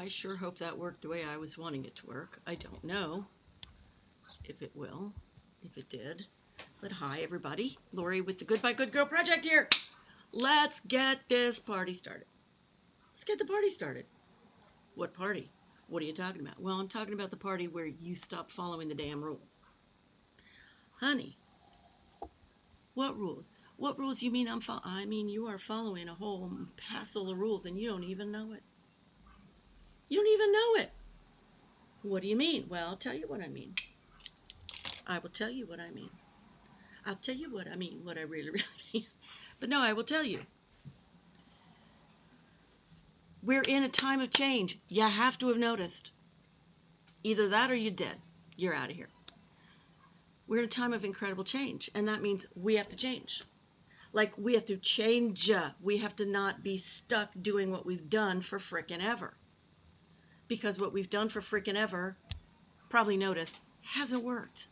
I sure hope that worked the way I was wanting it to work. I don't know if it will, if it did. But hi, everybody. Lori with the Goodbye Good Girl Project here. Let's get this party started. Let's get the party started. What party? What are you talking about? Well, I'm talking about the party where you stop following the damn rules. Honey, what rules? What rules you mean I mean, you are following a whole passel of rules and you don't even know it. You don't even know it. What do you mean? Well, I'll tell you what I mean. I will tell you what I mean. I'll tell you what I mean, what I really, really mean. But no, I will tell you. We're in a time of change. You have to have noticed. Either that or you're dead. You're out of here. We're in a time of incredible change, and that means we have to change. Like, we have to change. We have to not be stuck doing what we've done for frickin' ever. Because what we've done for frickin' ever, probably noticed, hasn't worked.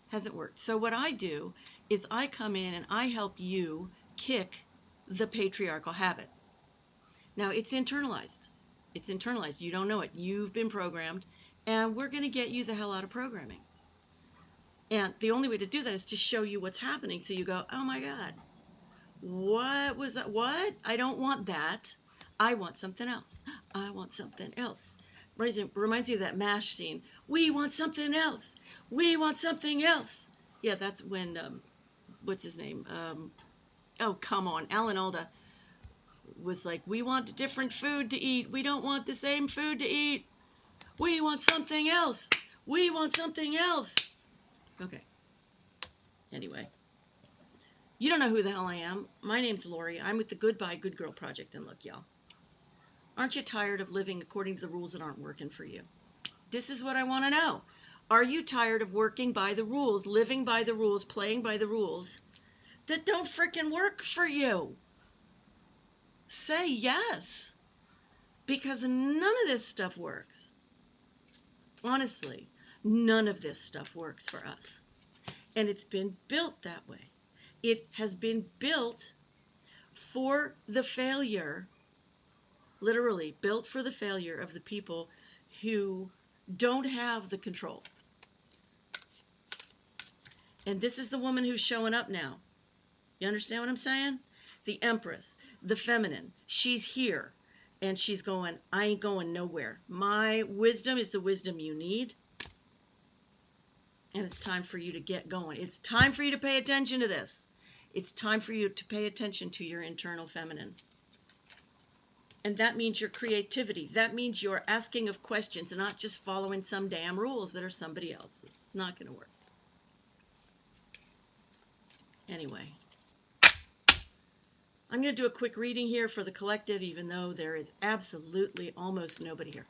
Hasn't worked. So what I do is I come in and I help you kick the patriarchal habit. Now, it's internalized. It's internalized. You don't know it. You've been programmed, and we're going to get you the hell out of programming. And the only way to do that is to show you what's happening. So you go, oh my God, what was that? What? I don't want that. I want something else. I want something else. Reminds you of that MASH scene. We want something else. We want something else. Yeah, that's when, what's his name? Oh, come on. Alan Alda was like, we want different food to eat. We don't want the same food to eat. We want something else. We want something else. Okay. Anyway. You don't know who the hell I am. My name's Lori. I'm with the Goodbye Good Girl Project. And look, y'all. Aren't you tired of living according to the rules that aren't working for you? This is what I want to know. Are you tired of working by the rules, living by the rules, playing by the rules that don't frickin' work for you? Say yes. Because none of this stuff works. Honestly, none of this stuff works for us. And it's been built that way. It has been built for the failure, literally built for the failure of the people who don't have the control. And this is the woman who's showing up now. You understand what I'm saying? The Empress, the feminine, she's here. And she's going, I ain't going nowhere. My wisdom is the wisdom you need. And it's time for you to get going. It's time for you to pay attention to this. It's time for you to pay attention to your internal feminine. And that means your creativity. That means your asking of questions and not just following some damn rules that are somebody else's. It's not going to work. Anyway, I'm going to do a quick reading here for the collective, even though there is absolutely almost nobody here.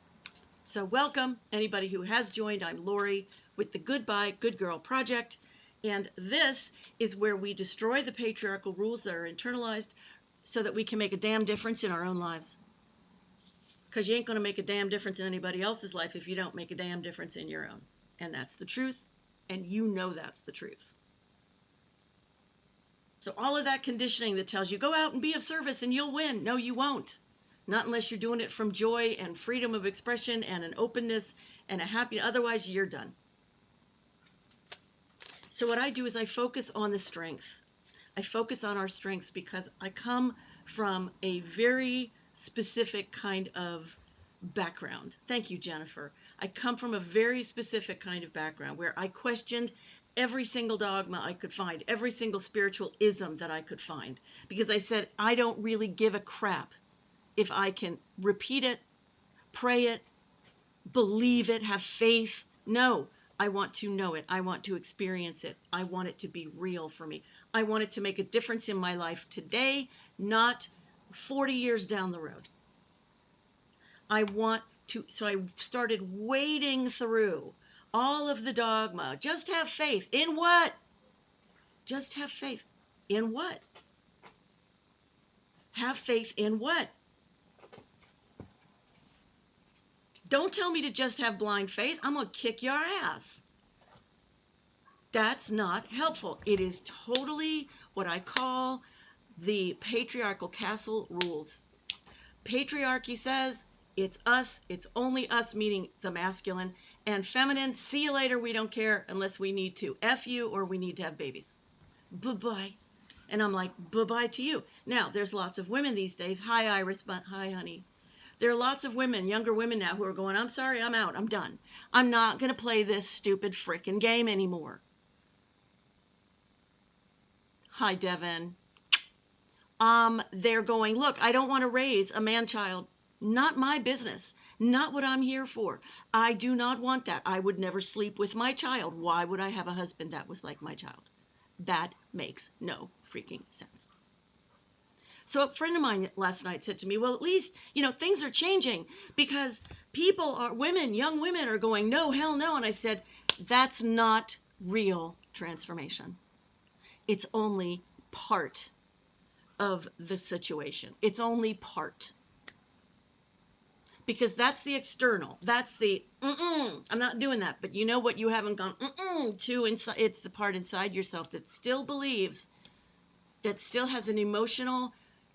So welcome, anybody who has joined. I'm Lori with the Goodbye Good Girl Project. And this is where we destroy the patriarchal rules that are internalized so that we can make a damn difference in our own lives. Because you ain't going to make a damn difference in anybody else's life if you don't make a damn difference in your own. And that's the truth. And you know that's the truth. So all of that conditioning that tells you, go out and be of service and you'll win. No, you won't. Not unless you're doing it from joy and freedom of expression and an openness and a happiness. Otherwise, you're done. So what I do is I focus on the strength. I focus on our strengths because I come from a very specific kind of background. Thank you, Jennifer. I come from a very specific kind of background where I questioned every single dogma I could find, every single spiritual ism that I could find, because I said, I don't really give a crap if I can repeat it, pray it, believe it, have faith. No, I want to know it. I want to experience it. I want it to be real for me. I want it to make a difference in my life today, not 40 years down the road. I want to, so I started wading through all of the dogma. Just have faith. In what? Just have faith. In what? Have faith in what? Don't tell me to just have blind faith. I'm going to kick your ass. That's not helpful. It is totally what I call the Patriarchal Castle rules. Patriarchy says It's us. It's only us, meaning the masculine. And feminine, see you later. We don't care unless we need to F you or we need to have babies. Bye-bye. And I'm like, bye-bye to you. Now, there's lots of women these days. Hi, Iris, but hi, honey. There are lots of women, younger women now, who are going, I'm sorry, I'm out. I'm done. I'm not going to play this stupid frickin' game anymore. Hi, Devin. They're going, look, I don't want to raise a man-child. Not my business. Not what I'm here for. I do not want that. I would never sleep with my child. Why would I have a husband that was like my child? That makes no freaking sense. So a friend of mine last night said to me, well, at least, things are changing because women, young women are going, no, hell no. And I said, that's not real transformation. It's only part of the situation. It's only part. Because that's the external. That's the, I'm not doing that. But you know what you haven't gone to inside? It's the part inside yourself that still believes, that still has an emotional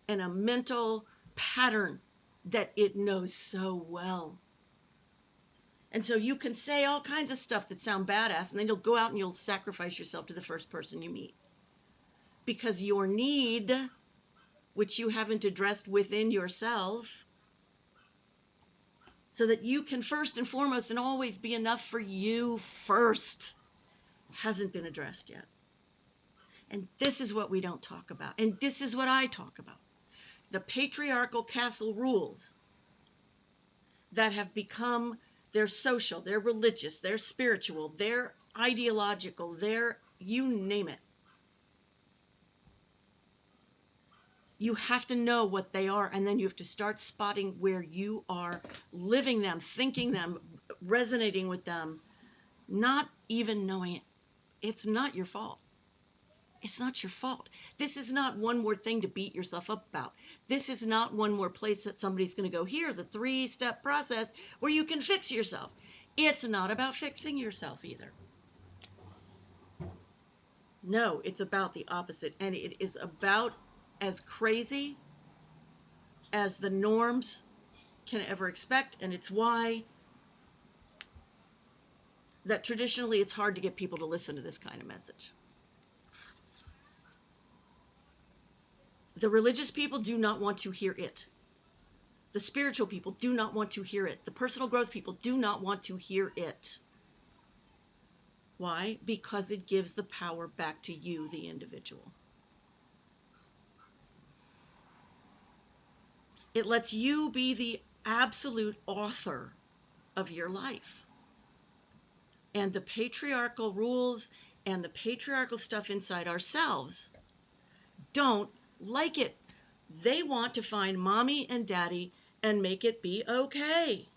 and a mental pattern that it knows so well. And so you can say all kinds of stuff that sound badass, and then you'll go out and you'll sacrifice yourself to the first person you meet. Because your need, which you haven't addressed within yourself, so that you can first and foremost and always be enough for you first, hasn't been addressed yet. And this is what we don't talk about. And this is what I talk about. The patriarchal castle rules that have become, they're social, they're religious, they're spiritual, they're ideological, they're, you name it. You have to know what they are, and then you have to start spotting where you are living them, thinking them, resonating with them, not even knowing it. It's not your fault. It's not your fault. This is not one more thing to beat yourself up about. This is not one more place that somebody's going to go, here's a 3-step process where you can fix yourself. It's not about fixing yourself either. No, it's about the opposite. And it is about as crazy as the norms can ever expect. And it's why that traditionally it's hard to get people to listen to this kind of message. The religious people do not want to hear it. The spiritual people do not want to hear it. The personal growth people do not want to hear it. Why? Because it gives the power back to you, the individual. It lets you be the absolute author of your life. And the patriarchal rules and the patriarchal stuff inside ourselves don't like it. They want to find mommy and daddy and make it be okay.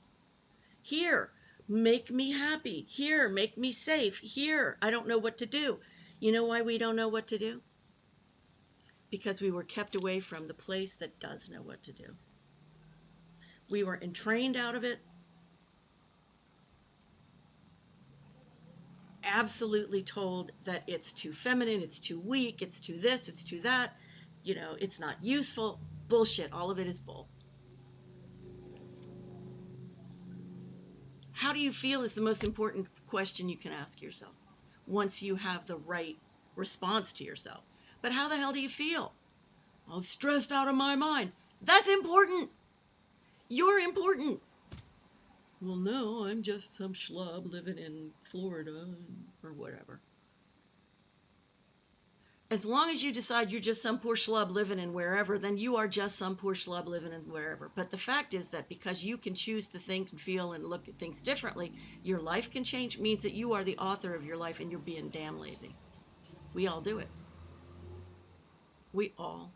Here, make me happy. Here, make me safe. Here, I don't know what to do. You know why we don't know what to do? Because we were kept away from the place that does know what to do. We were entrained out of it. Absolutely told that it's too feminine, it's too weak, it's too this, it's too that. It's not useful. Bullshit. All of it is bull. How do you feel is the most important question you can ask yourself once you have the right response to yourself. But how the hell do you feel? I'm stressed out of my mind. That's important. You're important. Well, no, I'm just some schlub living in Florida or whatever. As long as you decide you're just some poor schlub living in wherever, then you are just some poor schlub living in wherever. But the fact is that because you can choose to think and feel and look at things differently, your life can change. It means that you are the author of your life and you're being damn lazy. We all do it. We all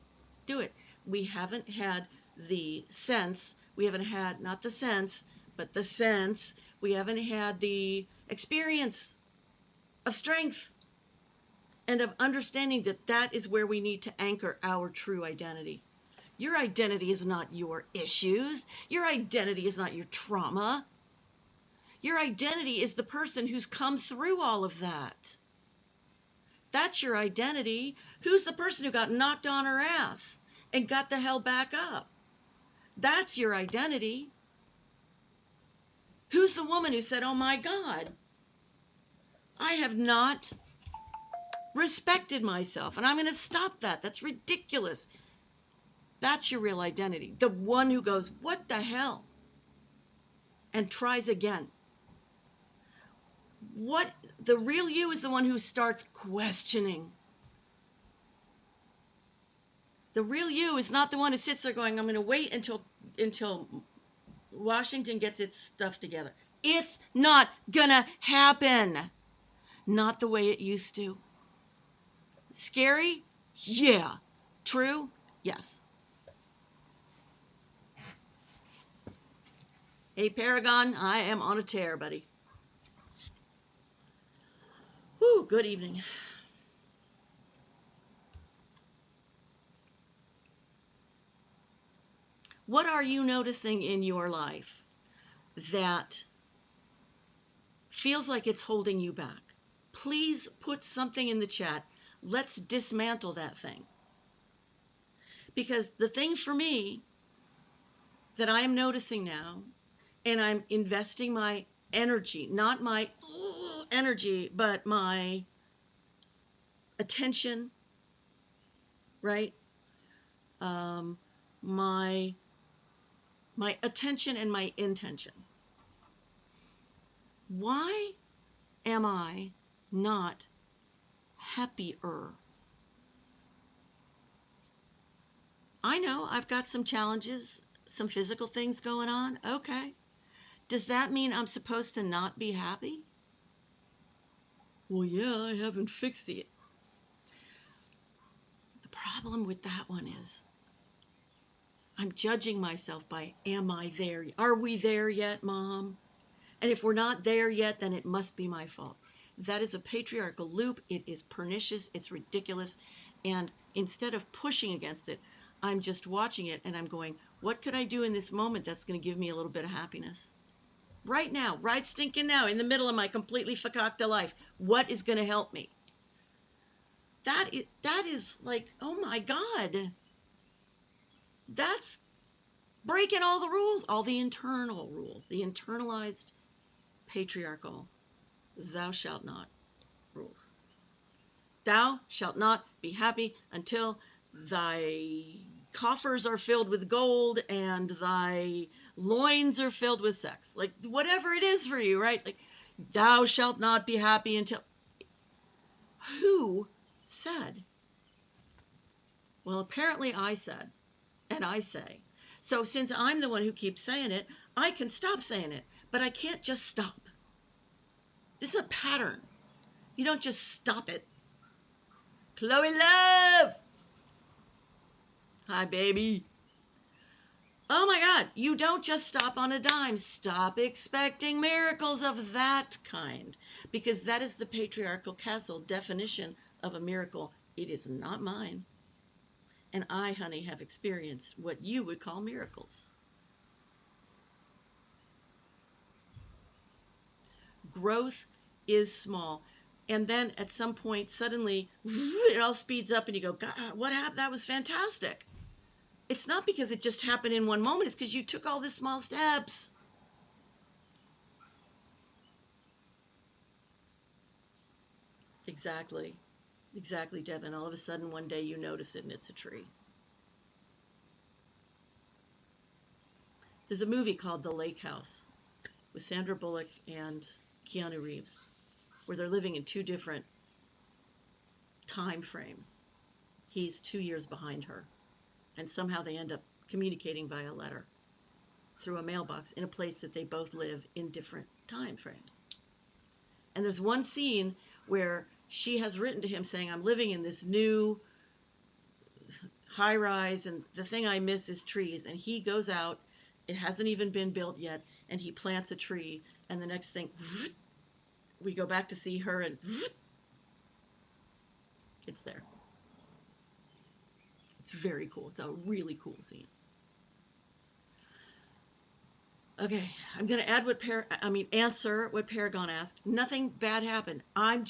do it. We haven't had the sense, we haven't had, not the sense, but the sense, we haven't had the experience of strength and of understanding that that is where we need to anchor our true identity. Your identity is not your issues. Your identity is not your trauma. Your identity is the person who's come through all of that. That's your identity. Who's the person who got knocked on her ass and got the hell back up? That's your identity. Who's the woman who said, oh my God, I have not respected myself, and I'm going to stop that. That's ridiculous. That's your real identity. The one who goes, what the hell? And tries again. What the real you is the one who starts questioning. The real you is not the one who sits there going, I'm going to wait until Washington gets its stuff together. It's not going to happen. Not the way it used to. Scary? Yeah. True? Yes. Hey, Paragon, I am on a tear, buddy. Whew, good evening. What are you noticing in your life that feels like it's holding you back? Please put something in the chat. Let's dismantle that thing. Because the thing for me that I am noticing now, and I'm investing my energy, not my energy, but my attention, right? My attention and my intention. Why am I not happier? I know I've got some challenges, some physical things going on. Okay. Does that mean I'm supposed to not be happy? Well, yeah, I haven't fixed it. The problem with that one is I'm judging myself by, am I there? Are we there yet, Mom? And if we're not there yet, then it must be my fault. That is a patriarchal loop. It is pernicious. It's ridiculous. And instead of pushing against it, I'm just watching it and I'm going, what could I do in this moment that's going to give me a little bit of happiness? Right now, right stinking now, in the middle of my completely fakakta life, what is going to help me? That is like, oh my God. That's breaking all the rules, all the internal rules, the internalized patriarchal thou shalt not rules. Thou shalt not be happy until thy coffers are filled with gold and thy loins are filled with sex. Like whatever it is for you, right? Like thou shalt not be happy until. Who said? Well, apparently I said, and I say. So since I'm the one who keeps saying it, I can stop saying it, but I can't just stop. This is a pattern. You don't just stop it. Chloe Love! Hi, baby. Oh my God, you don't just stop on a dime. Stop expecting miracles of that kind. Because that is the Patriarchal Castle definition of a miracle. It is not mine. And I, honey, have experienced what you would call miracles. Growth is small. And then at some point, suddenly, it all speeds up and you go, God, what happened? That was fantastic. It's not because it just happened in one moment. It's because you took all the small steps. Exactly. Exactly, Devin. All of a sudden, one day you notice it and it's a tree. There's a movie called The Lake House with Sandra Bullock and Keanu Reeves, where they're living in two different time frames. He's 2 years behind her. And somehow they end up communicating via letter through a mailbox in a place that they both live in different time frames. And there's one scene where she has written to him saying, I'm living in this new high rise and the thing I miss is trees. And he goes out, it hasn't even been built yet, and he plants a tree. And the next thing, we go back to see her and it's there. It's very cool. It's a really cool scene. Okay, I'm going to add answer what Paragon asked. Nothing bad happened. I've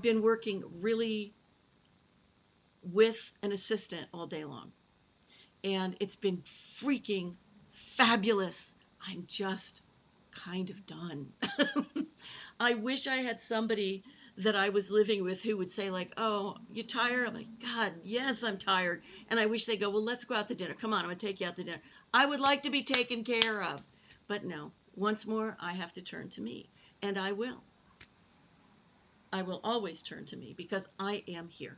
been working really with an assistant all day long. And it's been freaking fabulous. I'm just kind of done. I wish I had somebody that I was living with who would say like, oh, you tired? I'm like, God, yes, I'm tired. And I wish they'd go, well, let's go out to dinner. Come on, I'm going to take you out to dinner. I would like to be taken care of. But no, once more, I have to turn to me. And I will. I will always turn to me because I am here.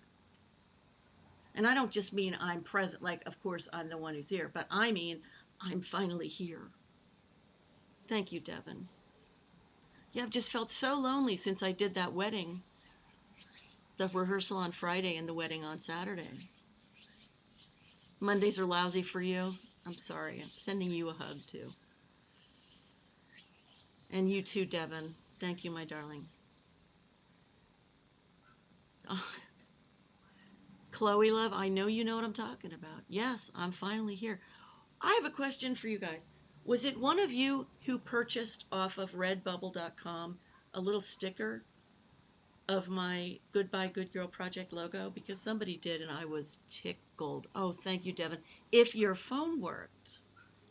And I don't just mean I'm present, like, of course, I'm the one who's here, but I mean I'm finally here. Thank you, Devin. Yeah, I've just felt so lonely since I did that wedding, the rehearsal on Friday and the wedding on Saturday. Mondays are lousy for you. I'm sorry. I'm sending you a hug, too. And you too, Devin. Thank you, my darling. Oh, Chloe, love, I know you know what I'm talking about. Yes, I'm finally here. I have a question for you guys. Was it one of you who purchased off of redbubble.com a little sticker of my Goodbye Good Girl Project logo? Because somebody did and I was tickled. Oh, thank you, Devin. If your phone worked,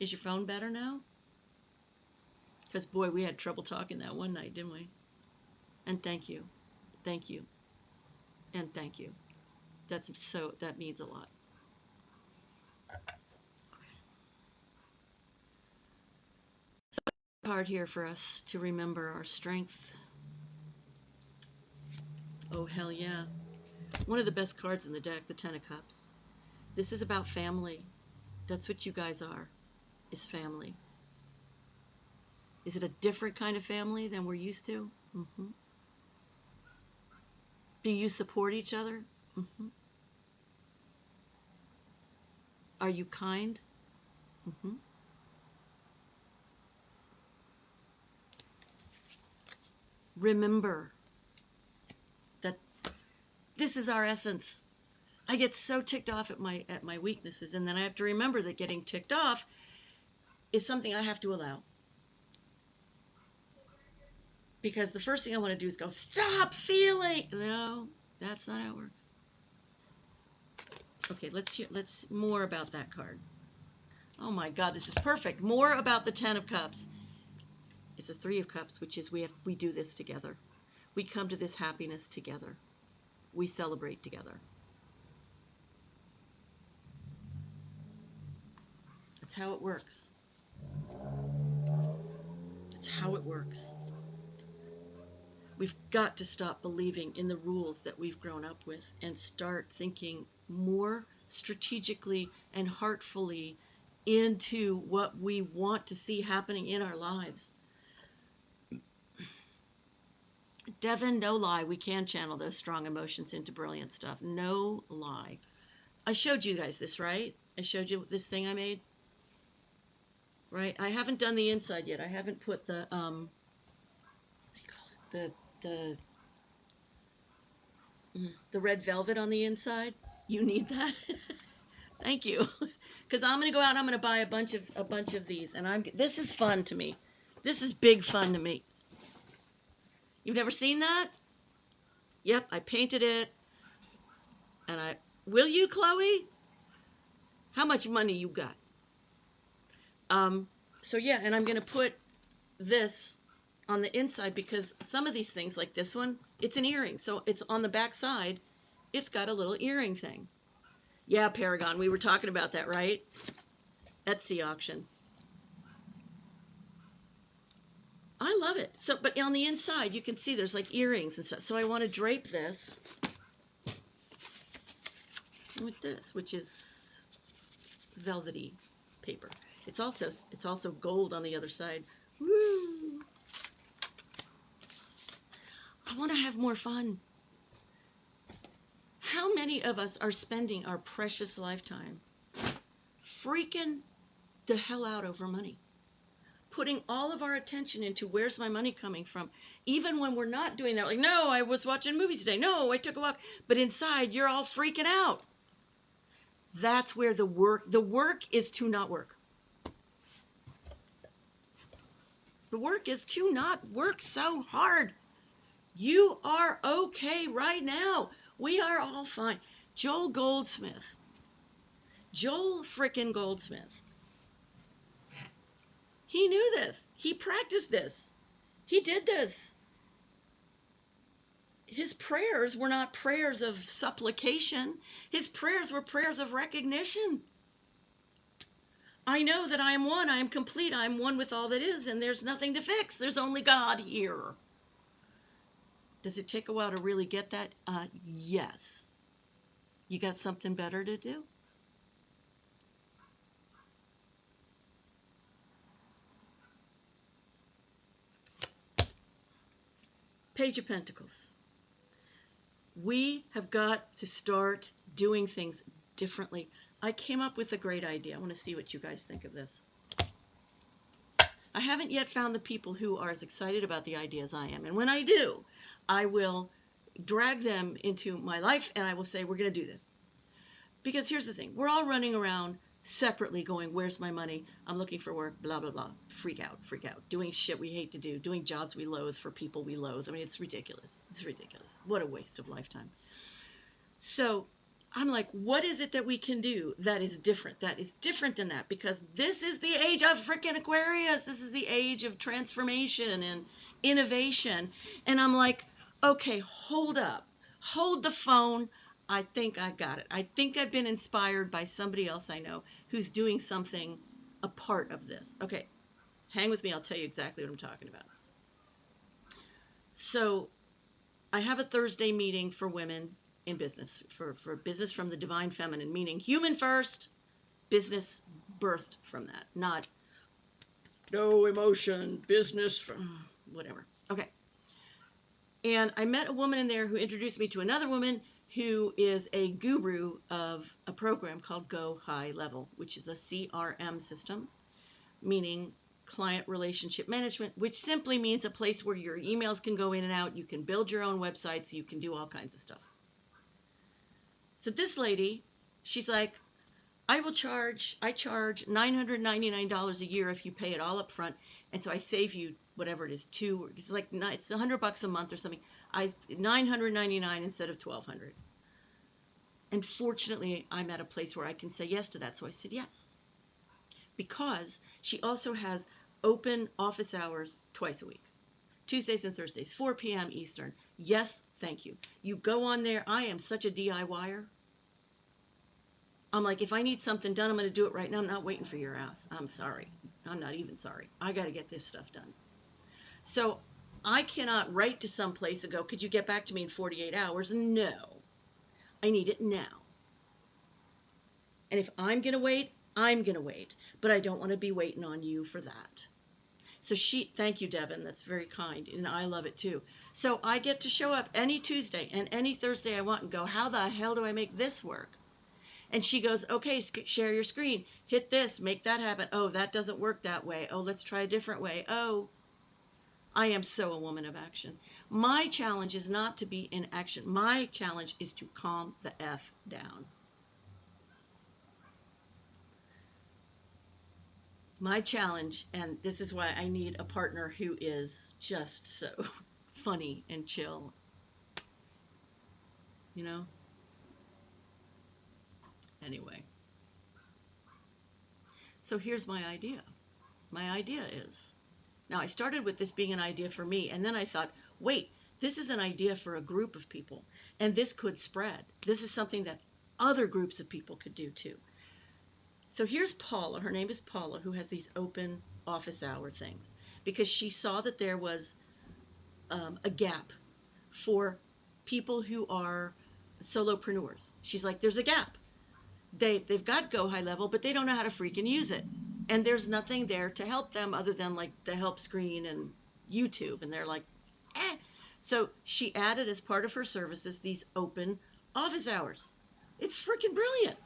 is your phone better now? Because, boy, we had trouble talking that one night, didn't we? And thank you. Thank you. And thank you. That means a lot. Card here for us to remember our strength. Oh, hell yeah. One of the best cards in the deck, the Ten of Cups. This is about family. That's what you guys are, is family. Is it a different kind of family than we're used to? Mm-hmm. Do you support each other? Mm-hmm. Are you kind? Mm-hmm. Remember that this is our essence. I get so ticked off at my weaknesses, and then I have to remember that getting ticked off is something I have to allow. Because the first thing I want to do is go, stop feeling. No, that's not how it works. Okay, let's more about that card. Oh my God, this is perfect. More about the Ten of Cups. It's the Three of Cups, which is we do this together. We come to this happiness together. We celebrate together. That's how it works. That's how it works. We've got to stop believing in the rules that we've grown up with and start thinking more strategically and heartfully into what we want to see happening in our lives. Devin, no lie, we can channel those strong emotions into brilliant stuff. No lie. I showed you guys this, right? I showed you this thing I made, right? I haven't done the inside yet. I haven't put the what do you call it? The red velvet on the inside. You need that. Thank you. Because I'm gonna go out and I'm gonna buy a bunch of these, and this is fun to me. This is big fun to me. You've never seen that? Yep, I painted it, and will you, Chloe? How much money you got? So yeah, and I'm gonna put this on the inside because some of these things, like this one, it's an earring, so it's on the back side. It's got a little earring thing. Yeah, Paragon, we were talking about that, right? Etsy auction. I love it. So, but on the inside, you can see there's like earrings and stuff. So I want to drape this with this, which is velvety paper. It's also gold on the other side. Woo! I want to have more fun. How many of us are spending our precious lifetime freaking the hell out over money? Putting all of our attention into where's my money coming from, even when we're not doing that. Like, no, I was watching movies today. No, I took a walk. But inside, you're all freaking out. That's where the work is to not work. The work is to not work so hard. You are okay right now. We are all fine. Joel frickin' Goldsmith. He knew this. He practiced this. He did this. His prayers were not prayers of supplication. His prayers were prayers of recognition. I know that I am one. I am complete. I am one with all that is, and there's nothing to fix. There's only God here. Does it take a while to really get that? Yes. You got something better to do? Page of Pentacles. We have got to start doing things differently. I came up with a great idea. I want to see what you guys think of this. I haven't yet found the people who are as excited about the idea as I am. And when I do, I will drag them into my life and I will say, we're going to do this. Because here's the thing. We're all running around separately going, where's my money? I'm looking for work, blah, blah, blah. Freak out. Doing shit we hate to do. Doing jobs we loathe for people we loathe. I mean, it's ridiculous. It's ridiculous. What a waste of lifetime. So I'm like, what is it that we can do that is different? That is different than that, because this is the age of freaking Aquarius. This is the age of transformation and innovation. And I'm like, okay, hold up. Hold the phone. I think I got it. I think I've been inspired by somebody else I know who's doing something a part of this. Okay, hang with me. I'll tell you exactly what I'm talking about. So I have a Thursday meeting for women in business, for business from the divine feminine, meaning human first, business birthed from that, not no emotion, business from whatever. Okay. And I met a woman in there who introduced me to another woman who is a guru of a program called Go High Level, which is a CRM system, meaning client relationship management, which simply means a place where your emails can go in and out, you can build your own websites, you can do all kinds of stuff. So this lady, she's like, I charge $999 a year if you pay it all up front, and so I save you whatever it is, it's $100 a month or something. $999 instead of $1,200. And fortunately, I'm at a place where I can say yes to that, so I said yes. Because she also has open office hours twice a week. Tuesdays and Thursdays, 4 p.m. Eastern. Yes, thank you. You go on there. I am such a DIYer. I'm like, if I need something done, I'm going to do it right now. I'm not waiting for your ass. I'm sorry. I'm not even sorry. I got to get this stuff done. So I cannot write to some place and go, could you get back to me in 48 hours? No. I need it now. And if I'm going to wait, I'm going to wait. But I don't want to be waiting on you for that. So thank you, Devin. That's very kind. And I love it too. So I get to show up any Tuesday and any Thursday I want and go, how the hell do I make this work? And she goes, okay, share your screen. Hit this, make that happen. Oh, that doesn't work that way. Oh, let's try a different way. Oh, I am so a woman of action. My challenge is not to be in action. My challenge is to calm the F down. My challenge, and this is why I need a partner who is just so funny and chill, you know? Anyway. So here's my idea. My idea is, now I started with this being an idea for me, and then I thought, wait, this is an idea for a group of people, and this could spread. This is something that other groups of people could do too. So here's Paula, her name is Paula, who has these open office hour things, because she saw that there was a gap for people who are solopreneurs. She's like, there's a gap. They've got Go High Level, but they don't know how to freaking use it. And there's nothing there to help them other than like the help screen and YouTube. And they're like, eh. So she added as part of her services these open office hours. It's freaking brilliant.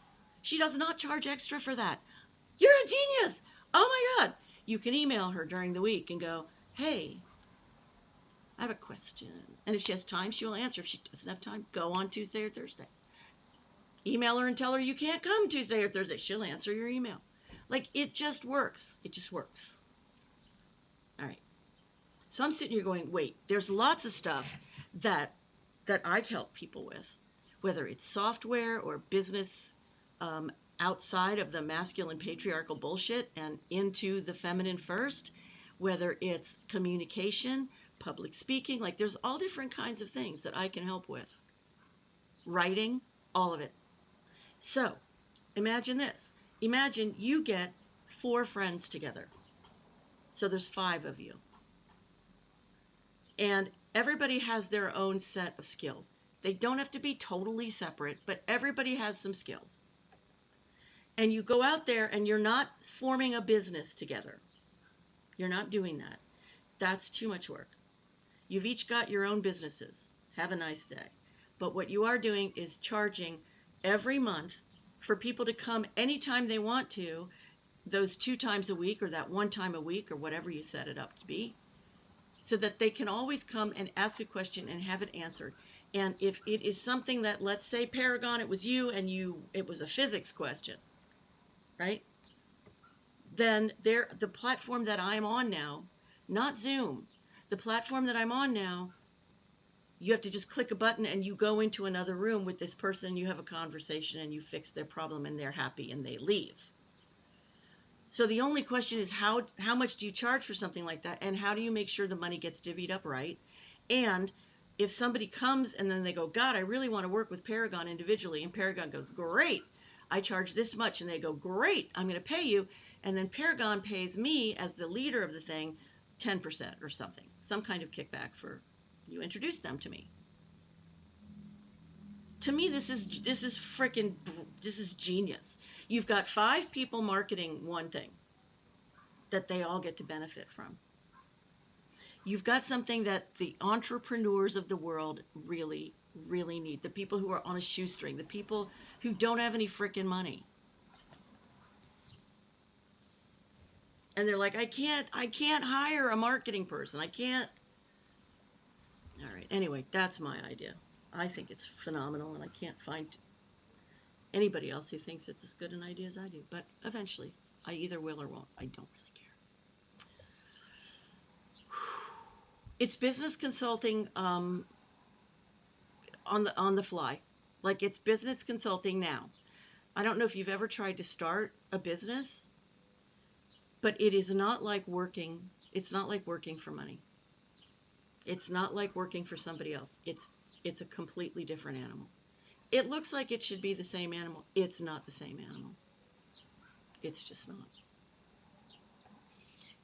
She does not charge extra for that. You're a genius. Oh my God. You can email her during the week and go, hey, I have a question. And if she has time, she will answer. If she doesn't have time, go on Tuesday or Thursday. Email her and tell her you can't come Tuesday or Thursday. She'll answer your email. Like, it just works. It just works. All right. So I'm sitting here going, wait, there's lots of stuff that I help people with, whether it's software or business outside of the masculine patriarchal bullshit and into the feminine first, whether it's communication, public speaking, like there's all different kinds of things that I can help with. Writing, all of it. So imagine this. Imagine you get 4 friends together. So there's 5 of you. And everybody has their own set of skills. They don't have to be totally separate, but everybody has some skills. And you go out there and you're not forming a business together. You're not doing that. That's too much work. You've each got your own businesses. Have a nice day. But what you are doing is charging every month for people to come anytime they want to, those 2 times a week or that 1 time a week or whatever you set it up to be, so that they can always come and ask a question and have it answered. And if it is something that, let's say Paragon, it was you and it was a physics question, right? Then the platform that I'm on now, not Zoom, the platform that I'm on now, you have to just click a button and you go into another room with this person, you have a conversation and you fix their problem and they're happy and they leave. So the only question is how much do you charge for something like that, and how do you make sure the money gets divvied up right? And if somebody comes and then they go, God, I really want to work with Paragon individually, and Paragon goes, great, I charge this much, and they go, great, I'm going to pay you, and then Paragon pays me as the leader of the thing 10% or something, some kind of kickback for you introduce them to me. To me, this is genius. You've got 5 people marketing one thing that they all get to benefit from. You've got something that the entrepreneurs of the world really, really need. The people who are on a shoestring, the people who don't have any freaking money. And they're like, I can't hire a marketing person. I can't. All right. Anyway, that's my idea. I think it's phenomenal, and I can't find anybody else who thinks it's as good an idea as I do. But eventually, I either will or won't. I don't really care. It's business consulting on the fly. Like, it's business consulting now. I don't know if you've ever tried to start a business, but it is not like working. It's not like working for money. It's not like working for somebody else. It's a completely different animal. It looks like it should be the same animal. It's not the same animal. It's just not.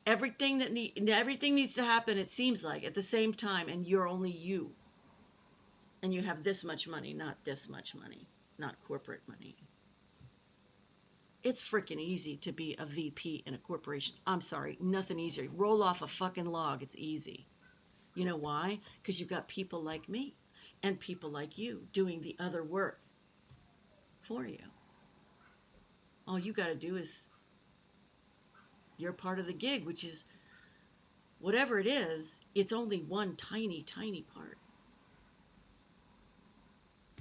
Everything needs to happen, it seems like, at the same time, and you're only you. And you have this much money, not this much money, not corporate money. It's freaking easy to be a VP in a corporation. I'm sorry, nothing easier. Roll off a fucking log, it's easy. You know why? Because you've got people like me and people like you doing the other work for you. All you got to do is, you're part of the gig, which is whatever it is, it's only one tiny, tiny part.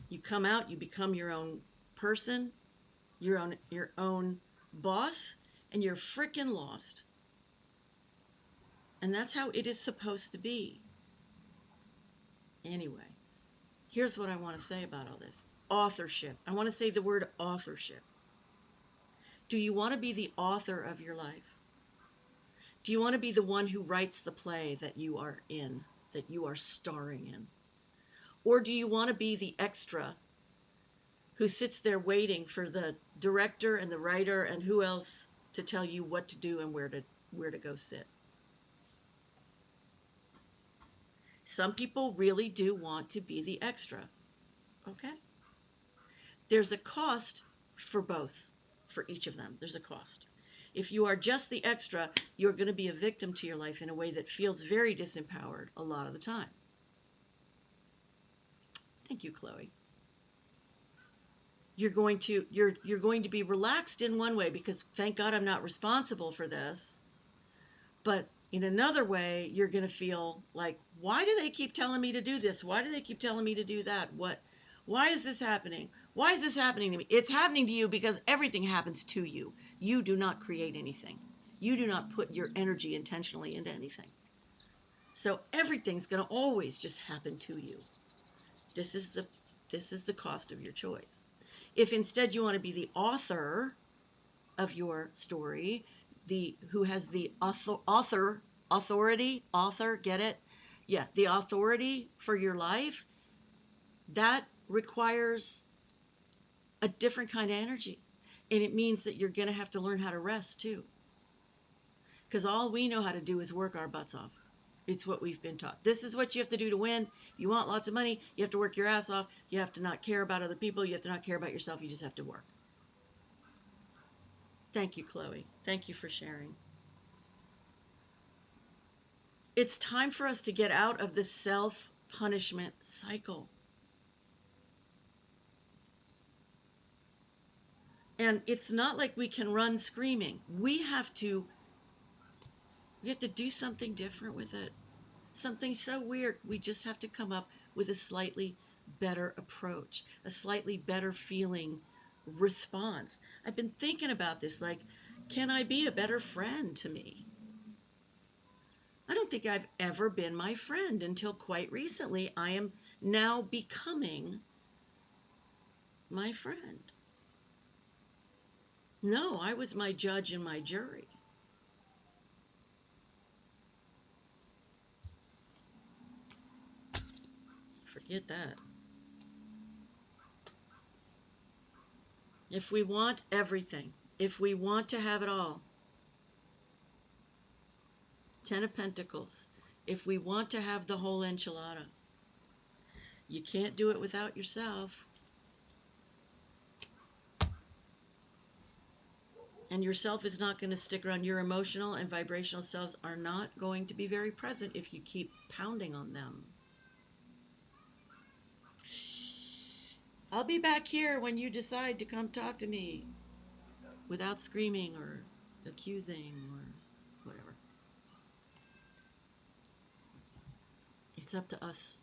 You come out, you become your own person, your own boss, and you're freaking lost. And that's how it is supposed to be. Anyway, here's what I want to say about all this. Authorship. I want to say the word authorship. Do you want to be the author of your life? Do you want to be the one who writes the play that you are in, that you are starring in? Or do you want to be the extra who sits there waiting for the director and the writer and who else to tell you what to do and where to go sit? Some people really do want to be the extra. Okay? There's a cost for both, for each of them. There's a cost. If you are just the extra, you're going to be a victim to your life in a way that feels very disempowered a lot of the time. Thank you, Chloe. You're going to be relaxed in one way because thank God I'm not responsible for this. But in another way, you're going to feel like, why do they keep telling me to do this? Why do they keep telling me to do that? Why is this happening? Why is this happening to me? It's happening to you because everything happens to you. You do not create anything. You do not put your energy intentionally into anything. So everything's going to always just happen to you. This is the cost of your choice. If instead you want to be the author of your story, who has the authority, get it? Yeah, the authority for your life, that requires a different kind of energy. And it means that you're going to have to learn how to rest too. Because all we know how to do is work our butts off. It's what we've been taught. This is what you have to do to win. You want lots of money, you have to work your ass off. You have to not care about other people. You have to not care about yourself. You just have to work. Thank you, Chloe. Thank you for sharing. It's time for us to get out of the self-punishment cycle. And it's not like we can run screaming. We have to do something different with it. Something so weird. We just have to come up with a slightly better approach, a slightly better feeling response. I've been thinking about this, like, can I be a better friend to me? I don't think I've ever been my friend until quite recently. I am now becoming my friend. No, I was my judge and my jury. Forget that. If we want everything, if we want to have it all, Ten of Pentacles, if we want to have the whole enchilada, you can't do it without yourself. And yourself is not going to stick around. Your emotional and vibrational selves are not going to be very present if you keep pounding on them. I'll be back here when you decide to come talk to me without screaming or accusing or whatever. It's up to us.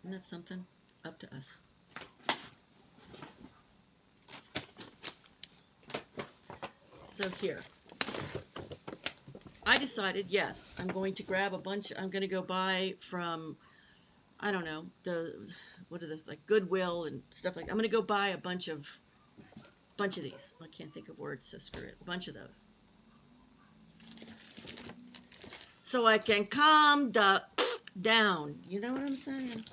Isn't that something? Up to us. So here, I decided, yes, I'm going to grab a bunch. I'm going to go buy from, I don't know, what are those, like Goodwill and stuff like that. I'm going to go buy a bunch of these. I can't think of words, so screw it. A bunch of those. So I can calm down. You know what I'm saying?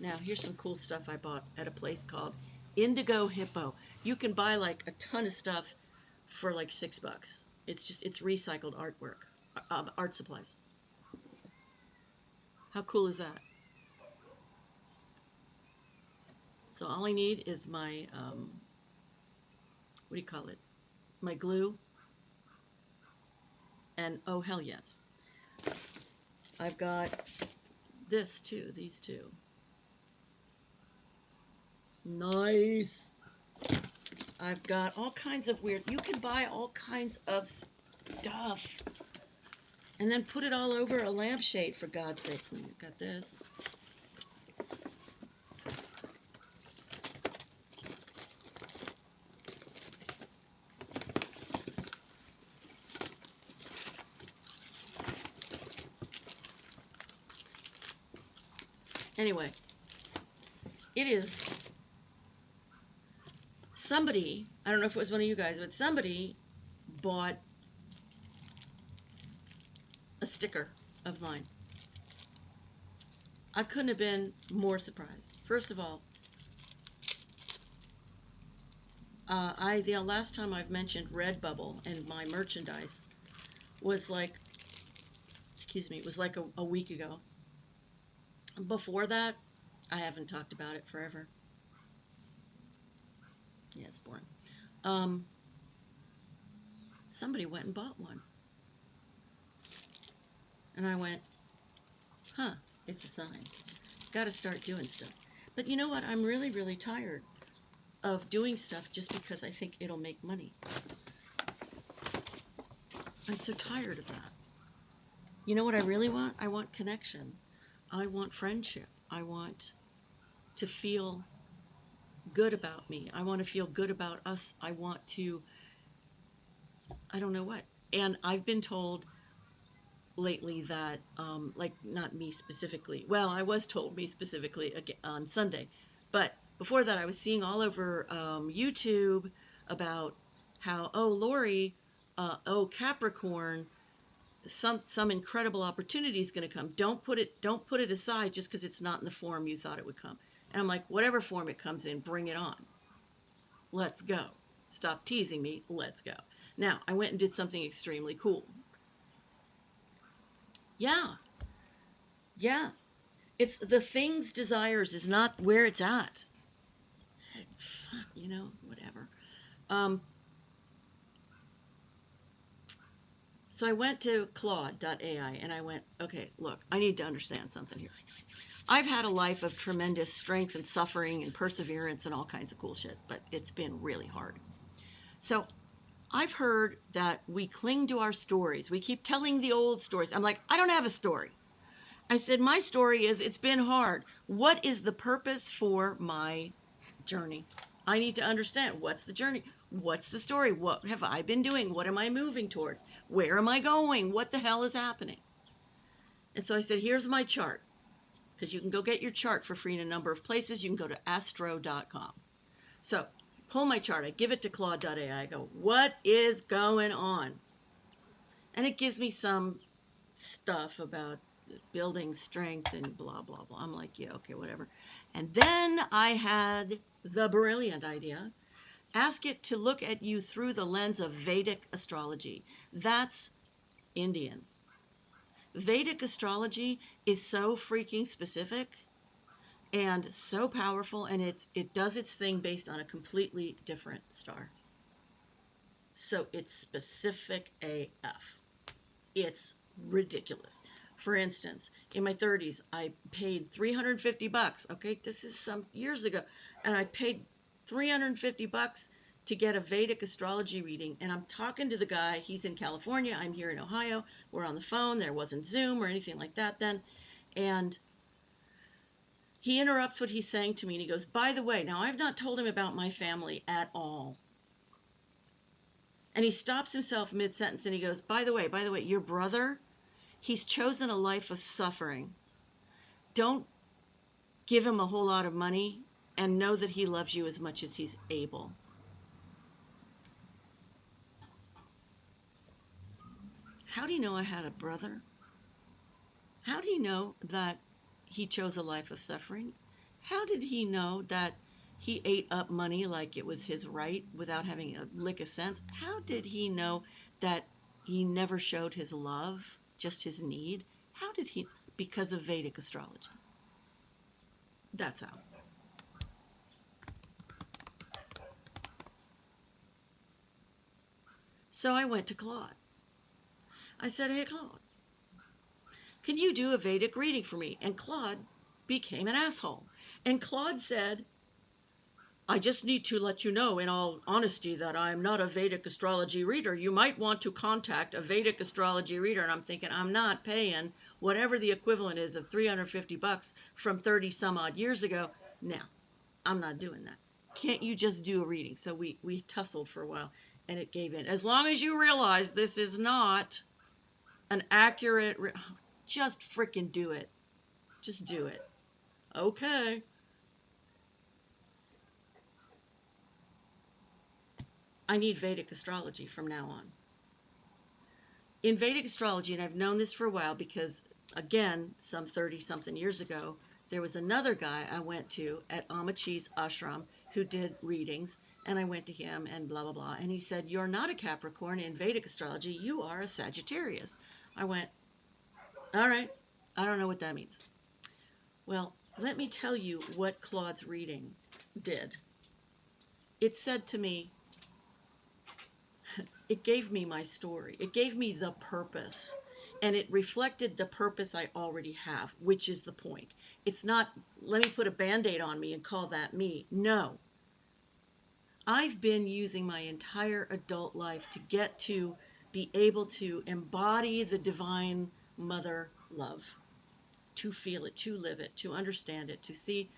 Now, here's some cool stuff I bought at a place called Indigo Hippo. You can buy like a ton of stuff for like $6. It's recycled artwork, art supplies. How cool is that? So all I need is my, what do you call it? My glue. And oh, hell yes. I've got this too, these two. Nice. I've got all kinds of weird, you can buy all kinds of stuff and then put it all over a lampshade, for God's sake. I've got this. Anyway, it is somebody, I don't know if it was one of you guys, but somebody bought a sticker of mine. I couldn't have been more surprised. First of all, the last time I've mentioned Redbubble and my merchandise was like, it was like a week ago. Before that, I haven't talked about it forever. Yeah, it's boring. Somebody went and bought one. And I went, huh, it's a sign. Got to start doing stuff. But you know what? I'm really, really tired of doing stuff just because I think it'll make money. I'm so tired of that. You know what I really want? I want connection. I want friendship. I want to feel good about me. I want to feel good about us. I want to, I don't know what. And I've been told lately that, like, not me specifically. Well, I was told me specifically on Sunday, but before that, I was seeing all over YouTube about how, oh, Lori, oh, Capricorn, some incredible opportunity is going to come. Don't put it aside just because it's not in the form you thought it would come. And I'm like, whatever form it comes in, bring it on. Let's go. Stop teasing me. Let's go. Now, I went and did something extremely cool. Yeah, yeah. It's the thing's desires is not where it's at. Fuck, whatever. Um, so I went to Claude.ai and I went, okay, look, I need to understand something here. I've had a life of tremendous strength and suffering and perseverance and all kinds of cool shit, but it's been really hard. So I've heard that we cling to our stories. We keep telling the old stories. I'm like, I don't have a story. I said, my story is it's been hard. What is the purpose for my journey? I need to understand what's the journey. What's the story? What have I been doing? What am I moving towards? Where am I going? What the hell is happening? And so I said, here's my chart. Because you can go get your chart for free in a number of places. You can go to astro.com. So pull my chart. I give it to Claude.ai. I go, what is going on? And it gives me some stuff about building strength and blah, blah, blah. I'm like, yeah, okay, whatever. And then I had the brilliant idea. Ask it to look at you through the lens of Vedic astrology. That's Indian. Vedic astrology is so freaking specific and so powerful, and it does its thing based on a completely different star. So it's specific AF. It's ridiculous. For instance, in my 30s, I paid $350. Okay, this is some years ago, and I paid $350 to get a Vedic astrology reading. And I'm talking to the guy. He's in California. I'm here in Ohio. We're on the phone. There wasn't Zoom or anything like that then. And he interrupts what he's saying to me, and he goes, by the way, now I've not told him about my family at all. And he stops himself mid-sentence and he goes, by the way, your brother, he's chosen a life of suffering. Don't give him a whole lot of money and know that he loves you as much as he's able. How do you know I had a brother? How do you know that he chose a life of suffering? How did he know that he ate up money like it was his right without having a lick of sense? How did he know that he never showed his love, just his need? How did he? Because of Vedic astrology. That's how. So I went to Claude. I said, hey, Claude, can you do a Vedic reading for me? And Claude became an asshole. And Claude said, I just need to let you know in all honesty that I'm not a Vedic astrology reader. You might want to contact a Vedic astrology reader. And I'm thinking, I'm not paying whatever the equivalent is of $350 from 30 some odd years ago. No, I'm not doing that. Can't you just do a reading? So we tussled for a while and it gave in. As long as you realize this is not an accurate, just freaking do it. Just do it. Okay. I need Vedic astrology from now on. In Vedic astrology, and I've known this for a while because, again, some 30-something years ago, there was another guy I went to at Amachi's ashram who did readings, and I went to him and blah, blah, blah. And he said, you're not a Capricorn in Vedic astrology, you are a Sagittarius. I went, all right, I don't know what that means. Well, let me tell you what Claude's reading did. It said to me, it gave me my story. It gave me the purpose. And it reflected the purpose I already have, which is the point. It's not, let me put a Band-Aid on me and call that me. No. I've been using my entire adult life to get to be able to embody the divine mother love, to feel it, to live it, to understand it, to see,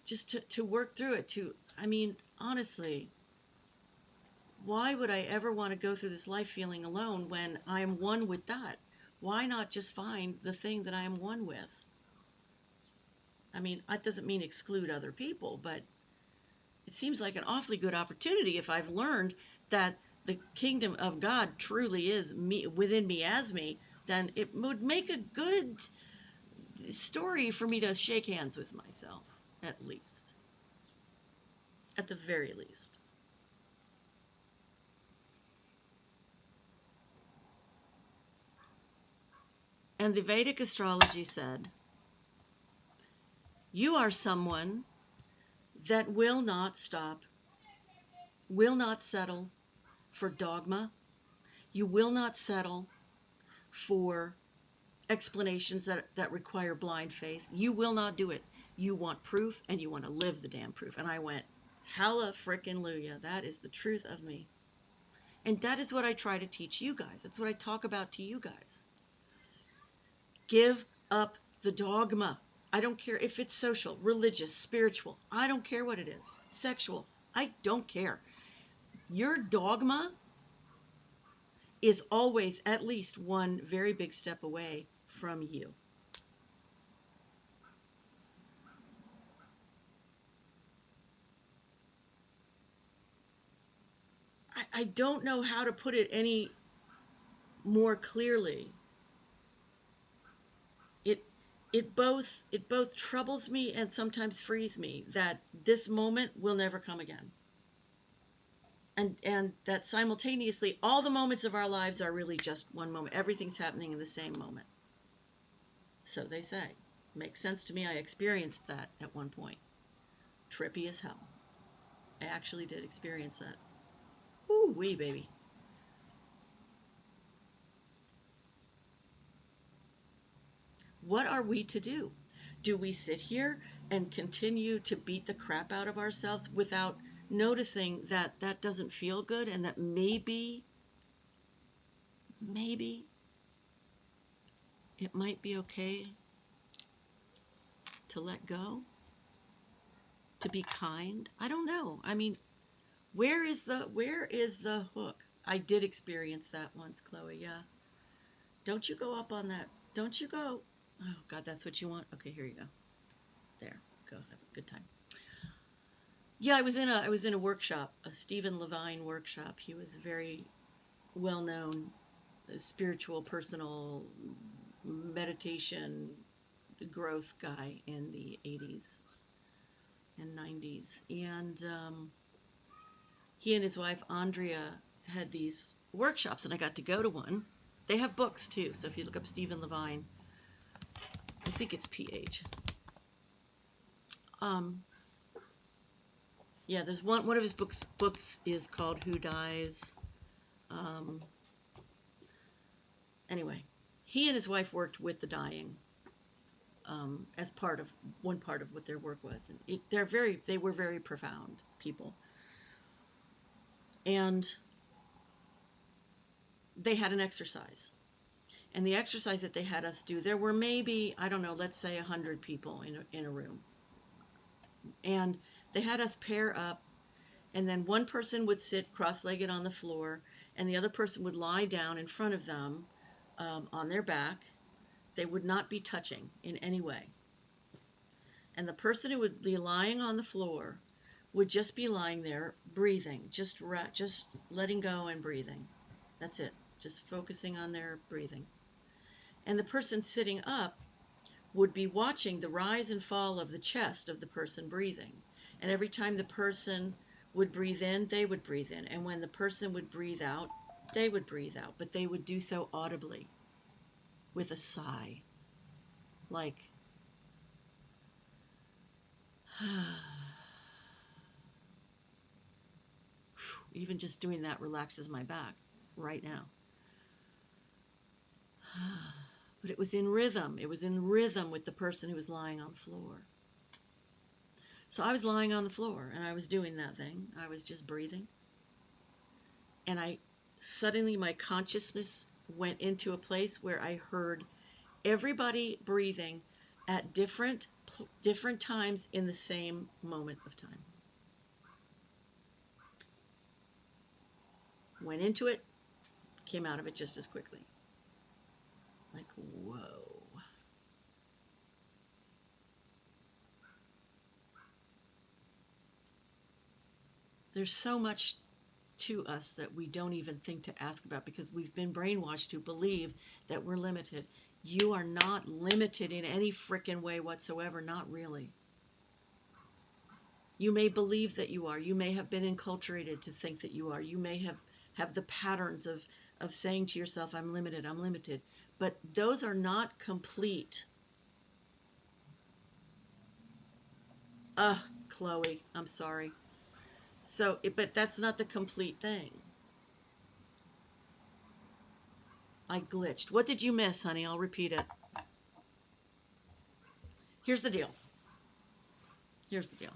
just to work through it, I mean, honestly, why would I ever want to go through this life feeling alone when I am one with that? Why not just find the thing that I am one with? I mean, that doesn't mean exclude other people, but it seems like an awfully good opportunity if I've learned that the kingdom of God truly is me, within me as me, then it would make a good story for me to shake hands with myself, at least. At the very least. And the Vedic astrology said, you are someone that will not stop, will not settle for dogma. You will not settle for explanations that require blind faith. You will not do it. You want proof, and you want to live the damn proof. And I went, halla frickin' luya. That is the truth of me. And that is what I try to teach you guys. That's what I talk about to you guys. Give up the dogma. I don't care if it's social, religious, spiritual. I don't care what it is. Sexual. I don't care. Your dogma is always at least one very big step away from you. I don't know how to put it any more clearly. It it both troubles me and sometimes frees me that this moment will never come again. And that simultaneously all the moments of our lives are really just one moment. Everything's happening in the same moment. So they say. Makes sense to me. I experienced that at one point. Trippy as hell. I actually did experience that. Ooh wee, baby. What are we to do? Do we sit here and continue to beat the crap out of ourselves without noticing that that doesn't feel good, and that maybe it might be okay to let go, to be kind? I don't know. I mean, where is the hook? I did experience that once, Chloe. Yeah. Don't you go up on that. Don't you go. Oh God, that's what you want. Okay, here you go. There. Go have a good time. Yeah, I was in a workshop, a Stephen Levine workshop. He was a very well-known spiritual, personal meditation growth guy in the 80s and 90s. And he and his wife Andrea had these workshops, and I got to go to one. They have books too, so if you look up Stephen Levine, I think it's PH. Um, yeah, there's one of his books is called Who Dies. Um, anyway, he and his wife worked with the dying as one part of what their work was. And they were very profound people. And they had an exercise. And the exercise that they had us do, there were maybe, I don't know, let's say 100 people in a room. And they had us pair up, and then one person would sit cross-legged on the floor, and the other person would lie down in front of them on their back. They would not be touching in any way. And the person who would be lying on the floor would just be lying there, breathing, just letting go and breathing. That's it, just focusing on their breathing. And the person sitting up would be watching the rise and fall of the chest of the person breathing. And every time the person would breathe in, they would breathe in. And when the person would breathe out, they would breathe out. But they would do so audibly, with a sigh. Like, even just doing that relaxes my back right now. But it was in rhythm. It was in rhythm with the person who was lying on the floor. So I was lying on the floor, and I was doing that thing. I was just breathing. And suddenly my consciousness went into a place where I heard everybody breathing at different times in the same moment of time. Went into it, came out of it just as quickly. Like, whoa. There's so much to us that we don't even think to ask about because we've been brainwashed to believe that we're limited. You are not limited in any frickin' way whatsoever, not really. You may believe that you are. You may have been enculturated to think that you are. You may have the patterns of saying to yourself, I'm limited, I'm limited. But those are not complete. Chloe, I'm sorry. But that's not the complete thing. I glitched. What did you miss, honey? I'll repeat it. Here's the deal. Here's the deal.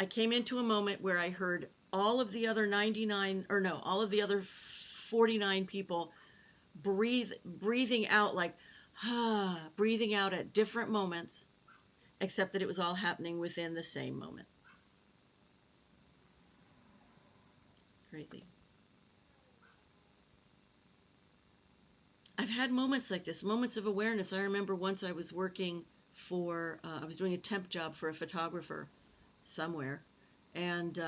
I came into a moment where I heard all of the other 99, or no, all of the other 49 people breathing out like, breathing out at different moments, except that it was all happening within the same moment. Crazy. I've had moments like this, moments of awareness. I remember once I was working for, I was doing a temp job for a photographer somewhere, and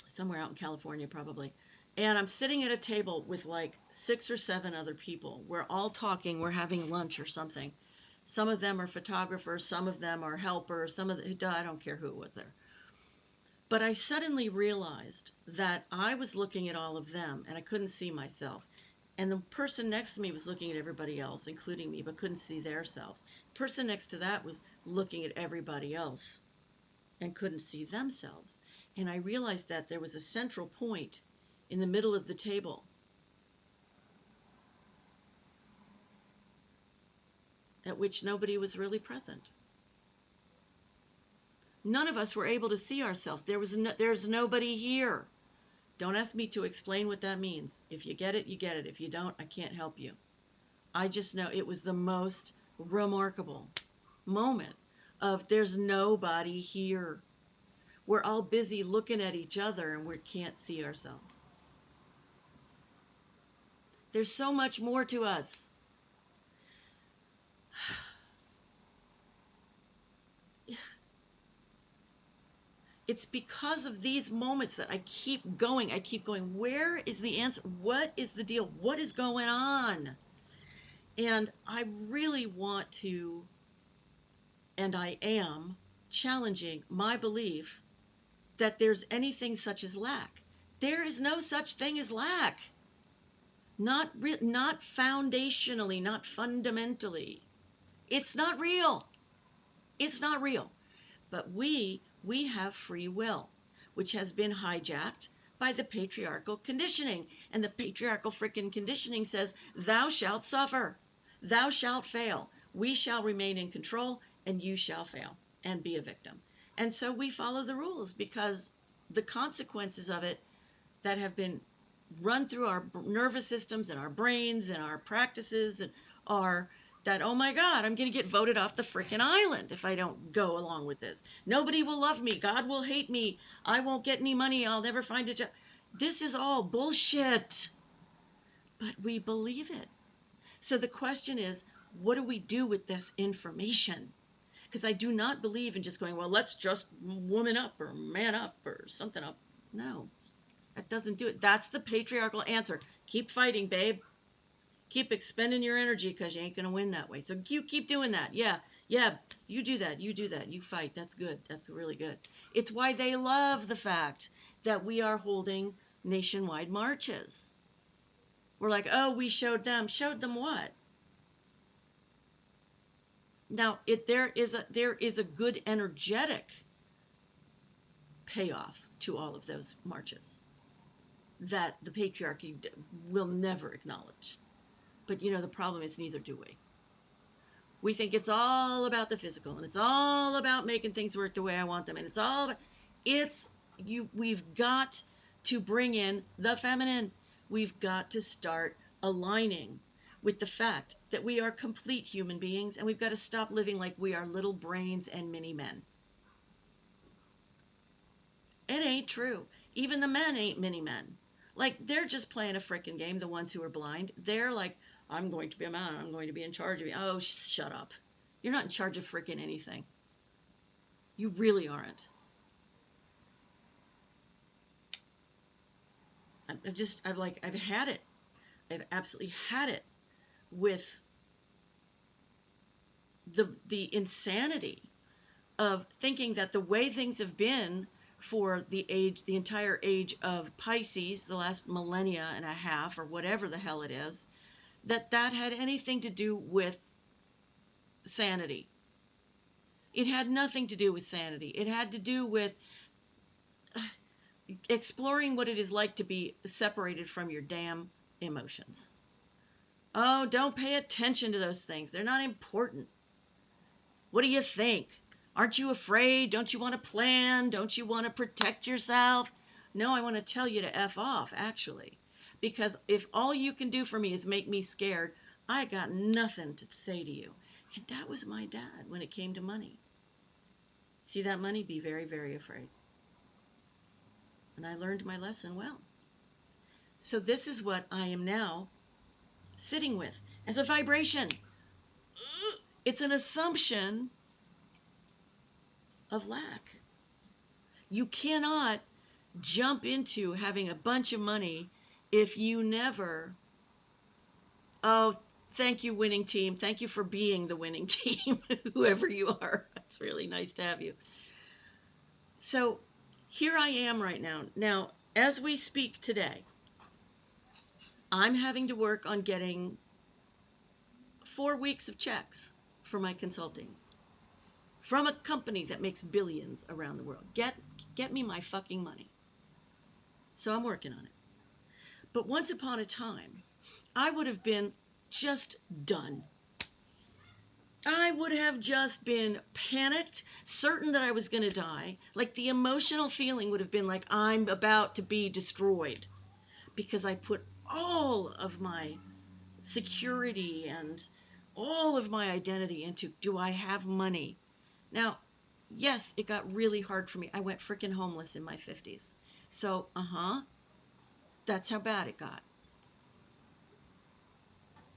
somewhere out in California probably. And I'm sitting at a table with like 6 or 7 other people. We're all talking, we're having lunch or something. Some of them are photographers, some of them are helpers, I don't care who it was there. But I suddenly realized that I was looking at all of them and I couldn't see myself. And the person next to me was looking at everybody else, including me, but couldn't see their selves. The person next to that was looking at everybody else and couldn't see themselves. And I realized that there was a central point in the middle of the table at which nobody was really present. None of us were able to see ourselves. There's nobody here. Don't ask me to explain what that means. If you get it, you get it. If you don't, I can't help you. I just know it was the most remarkable moment of there's nobody here. We're all busy looking at each other and we can't see ourselves. There's so much more to us. It's because of these moments that I keep going. Where is the answer? What is the deal? What is going on? And I really want to, and I am, challenging my belief that there's anything such as lack. There is no such thing as lack. Not foundationally, not fundamentally. It's not real. It's not real. But we have free will, which has been hijacked by the patriarchal conditioning. And the patriarchal frickin' conditioning says, thou shalt suffer, thou shalt fail, we shall remain in control, and you shall fail and be a victim. And so we follow the rules because the consequences of it that have been run through our nervous systems and our brains and our practices and are that, oh my God, I'm going to get voted off the frickin' island if I don't go along with this. Nobody will love me. God will hate me. I won't get any money. I'll never find a job. This is all bullshit. But we believe it. So the question is, what do we do with this information? Because I do not believe in just going, well, let's just woman up or man up or something up. No, that doesn't do it. That's the patriarchal answer. Keep fighting, babe. Keep expending your energy because you ain't going to win that way. So you keep doing that. Yeah, you do that. You fight. That's good. That's really good. It's why they love the fact that we are holding nationwide marches. We're like, oh, we showed them. Showed them what? Now, there is a good energetic payoff to all of those marches that the patriarchy will never acknowledge. But the problem is neither do we. We think it's all about the physical and it's all about making things work the way I want them. And we've got to bring in the feminine. We've got to start aligning with the fact that we are complete human beings and we've got to stop living like we are little brains and mini men. It ain't true. Even the men ain't mini men. Like, they're just playing a freaking game, the ones who are blind. They're like, I'm going to be a man. I'm going to be in charge of you. Oh, shut up. You're not in charge of freaking anything. You really aren't. I've had it. I've absolutely had it with the insanity of thinking that the way things have been for the entire age of Pisces, the last millennia and a half, or whatever the hell it is, that had anything to do with sanity. It had nothing to do with sanity. It had to do with exploring what it is like to be separated from your damn emotions. Oh, don't pay attention to those things. They're not important. What do you think? Aren't you afraid? Don't you want to plan? Don't you want to protect yourself? No, I want to tell you to F off, actually. Because if all you can do for me is make me scared, I got nothing to say to you. And that was my dad when it came to money. See that money? Be very, very afraid. And I learned my lesson well. So this is what I am now sitting with as a vibration. It's an assumption of lack. You cannot jump into having a bunch of money if you never, oh, thank you, winning team. Thank you for being the winning team, whoever you are. It's really nice to have you. So here I am right now. Now, as we speak today, I'm having to work on getting 4 weeks of checks for my consulting from a company that makes billions around the world. Get me my fucking money. So I'm working on it. But once upon a time, I would have been just done. I would have just been panicked, certain that I was going to die. Like, the emotional feeling would have been like I'm about to be destroyed, because I put all of my security and all of my identity into, do I have money? Now, yes, it got really hard for me. I went freaking homeless in my 50s. So, that's how bad it got.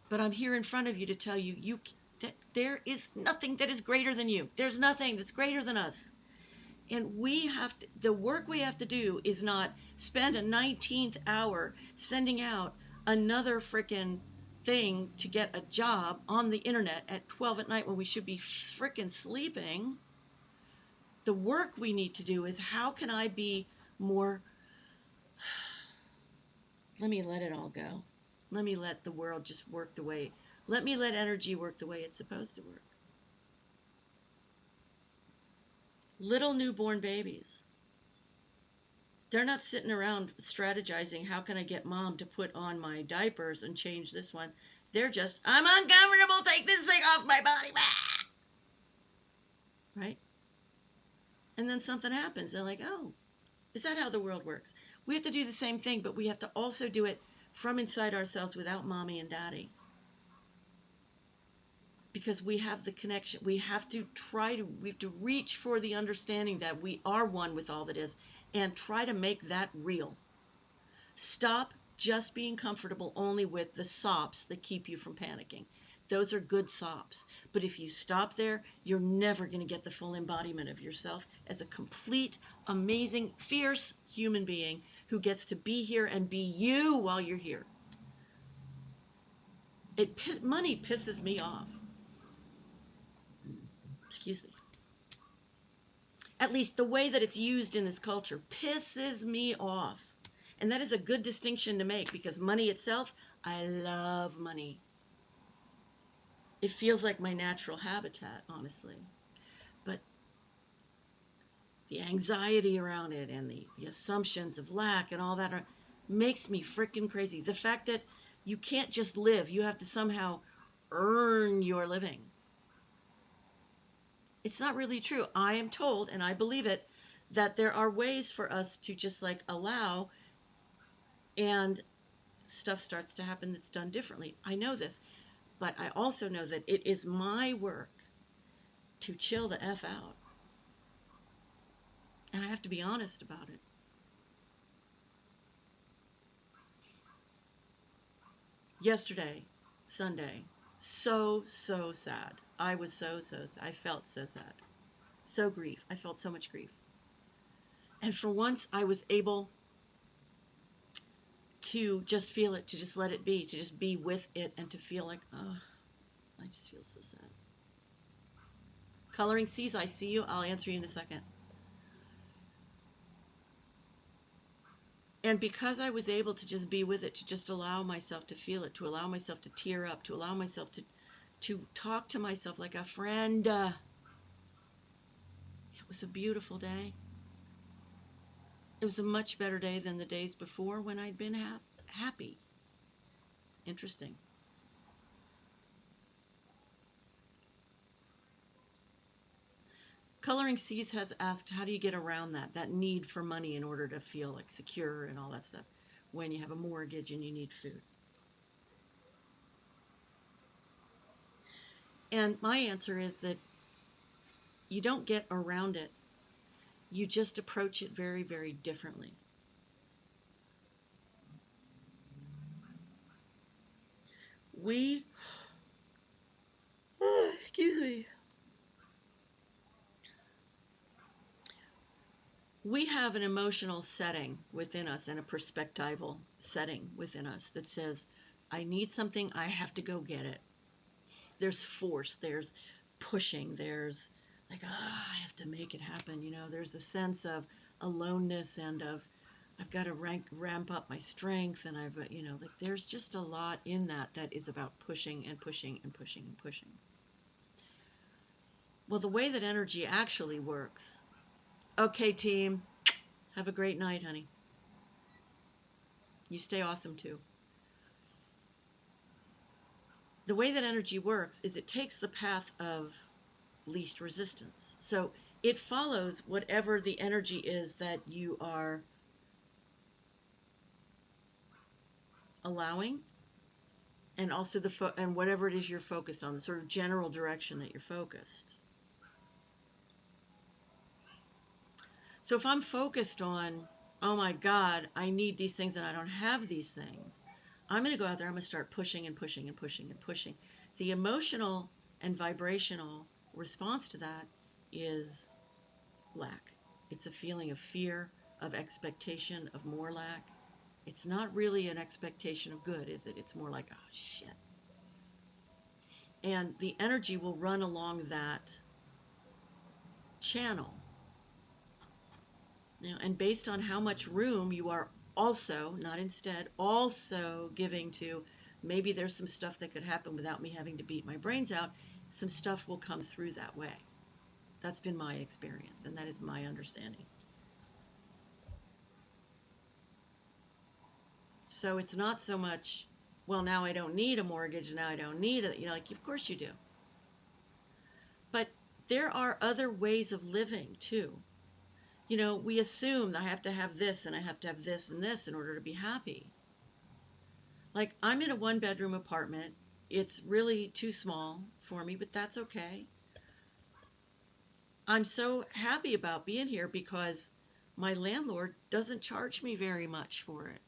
But I'm here in front of you to tell you that there is nothing that is greater than you. There's nothing that's greater than us. And the work we have to do is not spend a 19th hour sending out another frickin' thing to get a job on the internet at 12 at night when we should be frickin' sleeping. The work we need to do is, how can I be more, let me let it all go. Let me let the world just work let me let energy work the way it's supposed to work. Little newborn babies, they're not sitting around strategizing, how can I get mom to put on my diapers and change this one? They're just, I'm uncomfortable, take this thing off my body. Right? And then something happens. They're like, oh, is that how the world works? We have to do the same thing, but we have to also do it from inside ourselves without mommy and daddy. Because we have the connection. We have to reach for the understanding that we are one with all that is, and try to make that real. Stop just being comfortable only with the sops that keep you from panicking. Those are good sops. But if you stop there, you're never going to get the full embodiment of yourself as a complete, amazing, fierce human being who gets to be here and be you while you're here. Money pisses me off. Excuse me. At least the way that it's used in this culture pisses me off. And that is a good distinction to make, because money itself, I love money. It feels like my natural habitat, honestly. But the anxiety around it and the assumptions of lack and all that makes me freaking crazy. The fact that you can't just live, you have to somehow earn your living. It's not really true. I am told, and I believe it, that there are ways for us to just like allow, and stuff starts to happen that's done differently. I know this, but I also know that it is my work to chill the F out. And I have to be honest about it. Yesterday, Sunday, so sad. I was so sad. I felt so sad. So grief. I felt so much grief. And for once, I was able to just feel it, to just let it be, to just be with it, and to feel like, oh, I just feel so sad. Coloring C's, I see you. I'll answer you in a second. And because I was able to just be with it, to just allow myself to feel it, to allow myself to tear up, to allow myself to talk to myself like a friend, it was a beautiful day. It was a much better day than the days before when I'd been happy. Interesting. Coloring C's has asked, how do you get around that need for money in order to feel like secure and all that stuff when you have a mortgage and you need food? And my answer is that you don't get around it. You just approach it very, very differently. Excuse me. We have an emotional setting within us and a perspectival setting within us that says, I need something, I have to go get it. There's force, there's pushing, there's like, I have to make it happen. There's a sense of aloneness and of, I've got to ramp up my strength, and like there's just a lot in that is about pushing and pushing and pushing and pushing. Well, the way that energy actually works, okay, team, have a great night, honey. You stay awesome too. The way that energy works is it takes the path of least resistance. So it follows whatever the energy is that you are allowing, and also and whatever it is you're focused on, the sort of general direction that you're focused. So if I'm focused on, oh my God, I need these things and I don't have these things, I'm going to go out there, I'm going to start pushing and pushing and pushing and pushing. The emotional and vibrational response to that is lack. It's a feeling of fear, of expectation, of more lack. It's not really an expectation of good, is it? It's more like, oh shit. And the energy will run along that channel. And based on how much room you are also, not instead, also giving to, maybe there's some stuff that could happen without me having to beat my brains out, some stuff will come through that way. That's been my experience, and that is my understanding. So it's not so much, well, now I don't need a mortgage, now I don't need it. Like, of course you do. But there are other ways of living too. We assume that I have to have this and I have to have this and this in order to be happy. Like, I'm in a 1-bedroom apartment. It's really too small for me, but that's okay. I'm so happy about being here because my landlord doesn't charge me very much for it.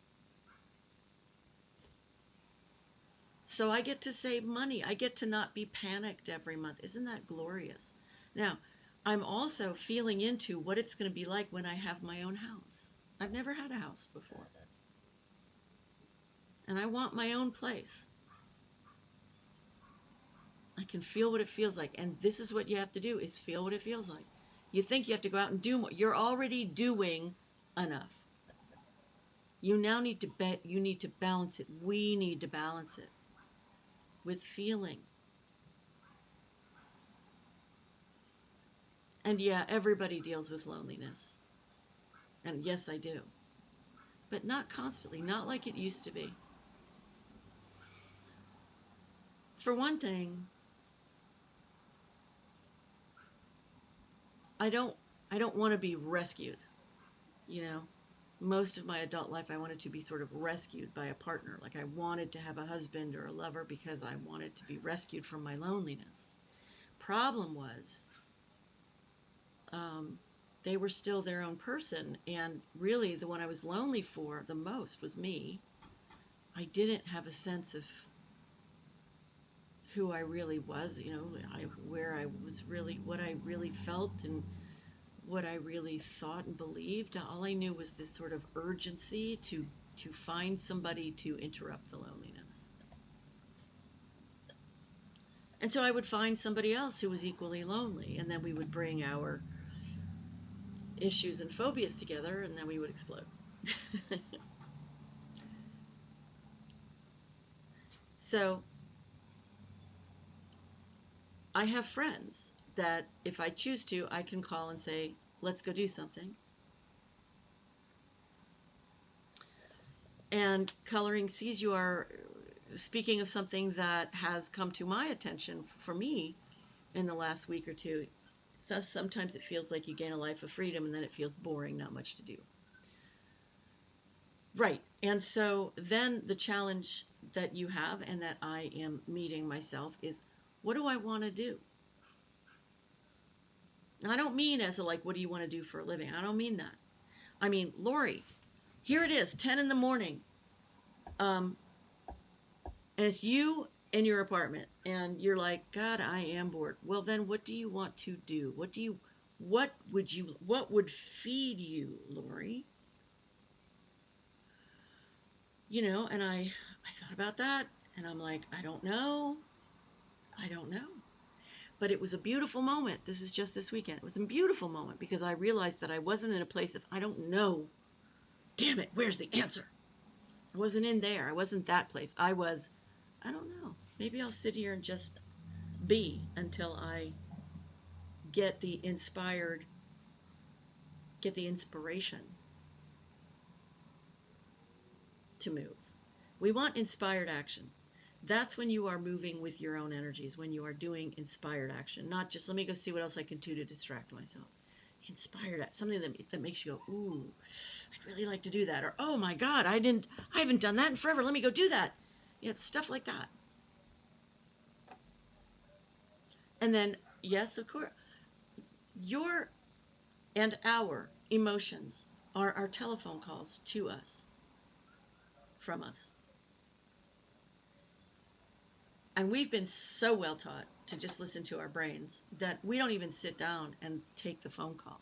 So I get to save money. I get to not be panicked every month. Isn't that glorious? Now, I'm also feeling into what it's going to be like when I have my own house. I've never had a house before. And I want my own place. I can feel what it feels like. And this is what you have to do, is feel what it feels like. You think you have to go out and do more. You're already doing enough. You now need to balance it. We need to balance it with feeling. And yeah, everybody deals with loneliness. And yes, I do. But not constantly, not like it used to be. For one thing, I don't want to be rescued. Most of my adult life I wanted to be sort of rescued by a partner. Like, I wanted to have a husband or a lover because I wanted to be rescued from my loneliness. Problem was, they were still their own person, and really the one I was lonely for the most was me. I didn't have a sense of who I really was, where I was really, what I really felt and what I really thought and believed. All I knew was this sort of urgency to find somebody to interrupt the loneliness. And so I would find somebody else who was equally lonely, and then we would bring our issues and phobias together, and then we would explode. So I have friends that if I choose to, I can call and say, let's go do something. And Coloring Sees You are speaking of something that has come to my attention for me in the last week or two. So sometimes it feels like you gain a life of freedom and then it feels boring, not much to do. Right. And so then the challenge that you have and that I am meeting myself is, what do I want to do? I don't mean as a like, what do you want to do for a living? I don't mean that. I mean, Lori, here it is, 10 in the morning. And it's you in your apartment and you're like, God, I am bored. Well, then what do you want to do? What would feed you, Lori? And I thought about that and I'm like, I don't know. But it was a beautiful moment. This is just this weekend. It was a beautiful moment because I realized that I wasn't in a place of, I don't know. Damn it, where's the answer? I wasn't in there. I wasn't that place. I don't know. Maybe I'll sit here and just be until I get the inspiration to move. We want inspired action. That's when you are moving with your own energies, when you are doing inspired action, not just let me go see what else I can do to distract myself. Inspired at something that makes you go, ooh, I'd really like to do that, or oh my God, I haven't done that in forever. Let me go do that. It's stuff like that. And then, yes, of course, your and our emotions are our telephone calls to us, from us. And we've been so well taught to just listen to our brains that we don't even sit down and take the phone call.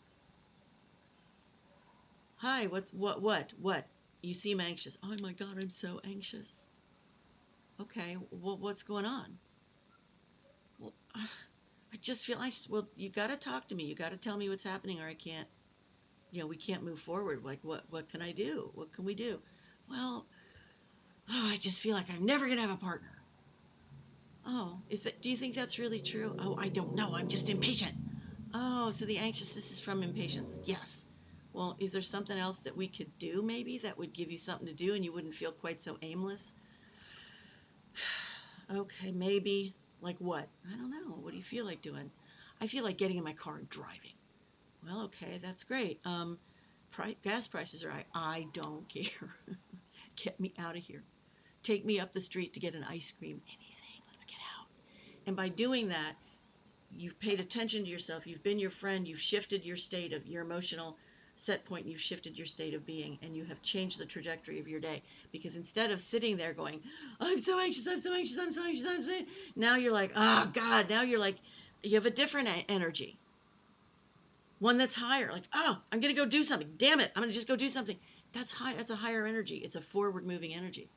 Hi, what? You seem anxious. Oh my God, I'm so anxious. Okay, well, what's going on? Well, I just feel anxious. Well, you got to talk to me. You got to tell me what's happening, or I can't. We can't move forward. Like, what can I do? What can we do? Well, I just feel like I'm never gonna have a partner. Oh, do you think that's really true? Oh, I don't know. I'm just impatient. Oh, so the anxiousness is from impatience. Yes. Well, is there something else that we could do maybe that would give you something to do and you wouldn't feel quite so aimless? Okay, maybe. Like what? I don't know. What do you feel like doing? I feel like getting in my car and driving. Well, okay, that's great. Gas prices are high. I don't care. Get me out of here. Take me up the street to get an ice cream. Anything. Let's get out. And by doing that, you've paid attention to yourself. You've been your friend. You've shifted your state of your emotional set point. You've shifted your state of being, and you have changed the trajectory of your day. Because instead of sitting there going, I'm so anxious, I'm so anxious, I'm so anxious, I'm so anxious, now you're like, oh God, now you're like, you have a different energy. One that's higher, like, oh, I'm going to go do something. Damn it, I'm going to just go do something. That's high. That's a higher energy. It's a forward moving energy.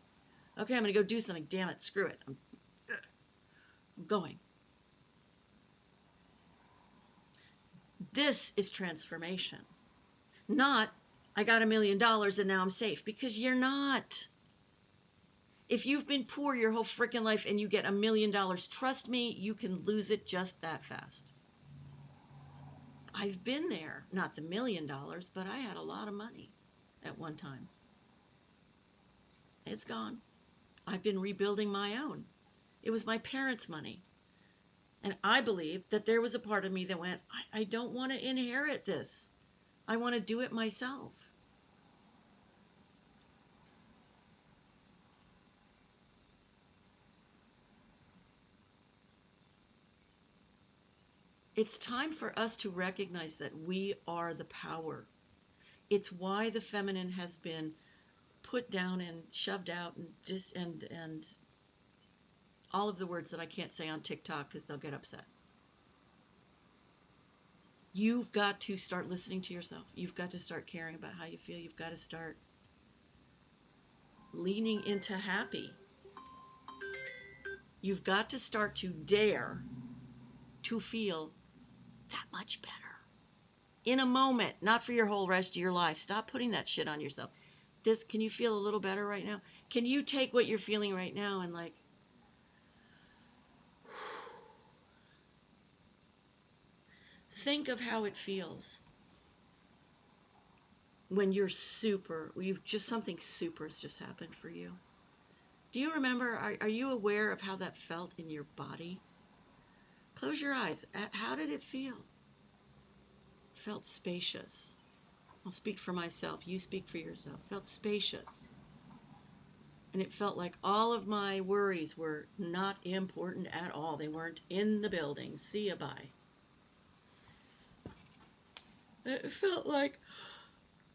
Okay, I'm going to go do something. Damn it, screw it. I'm going. This is transformation. Not, I got $1 million and now I'm safe, because you're not. If you've been poor your whole freaking life and you get $1 million, trust me, you can lose it just that fast. I've been there, not the $1 million, but I had a lot of money at one time. It's gone. I've been rebuilding my own. It was my parents' money. And I believe that there was a part of me that went, I don't want to inherit this. I want to do it myself. It's time for us to recognize that we are the power. It's why the feminine has been put down and shoved out and just and all of the words that I can't say on TikTok because they'll get upset. You've got to start listening to yourself. You've got to start caring about how you feel. You've got to start leaning into happy. You've got to start to dare to feel that much better in a moment, not for your whole rest of your life. Stop putting that shit on yourself. Can you feel a little better right now? Can you take what you're feeling right now and like think of how it feels when you've just something super has just happened for you. Do you remember, are you aware of how that felt in your body? Close your eyes. How did it feel? Felt spacious. I'll speak for myself. You speak for yourself. Felt spacious. And it felt like all of my worries were not important at all. They weren't in the building. See ya, bye. It felt like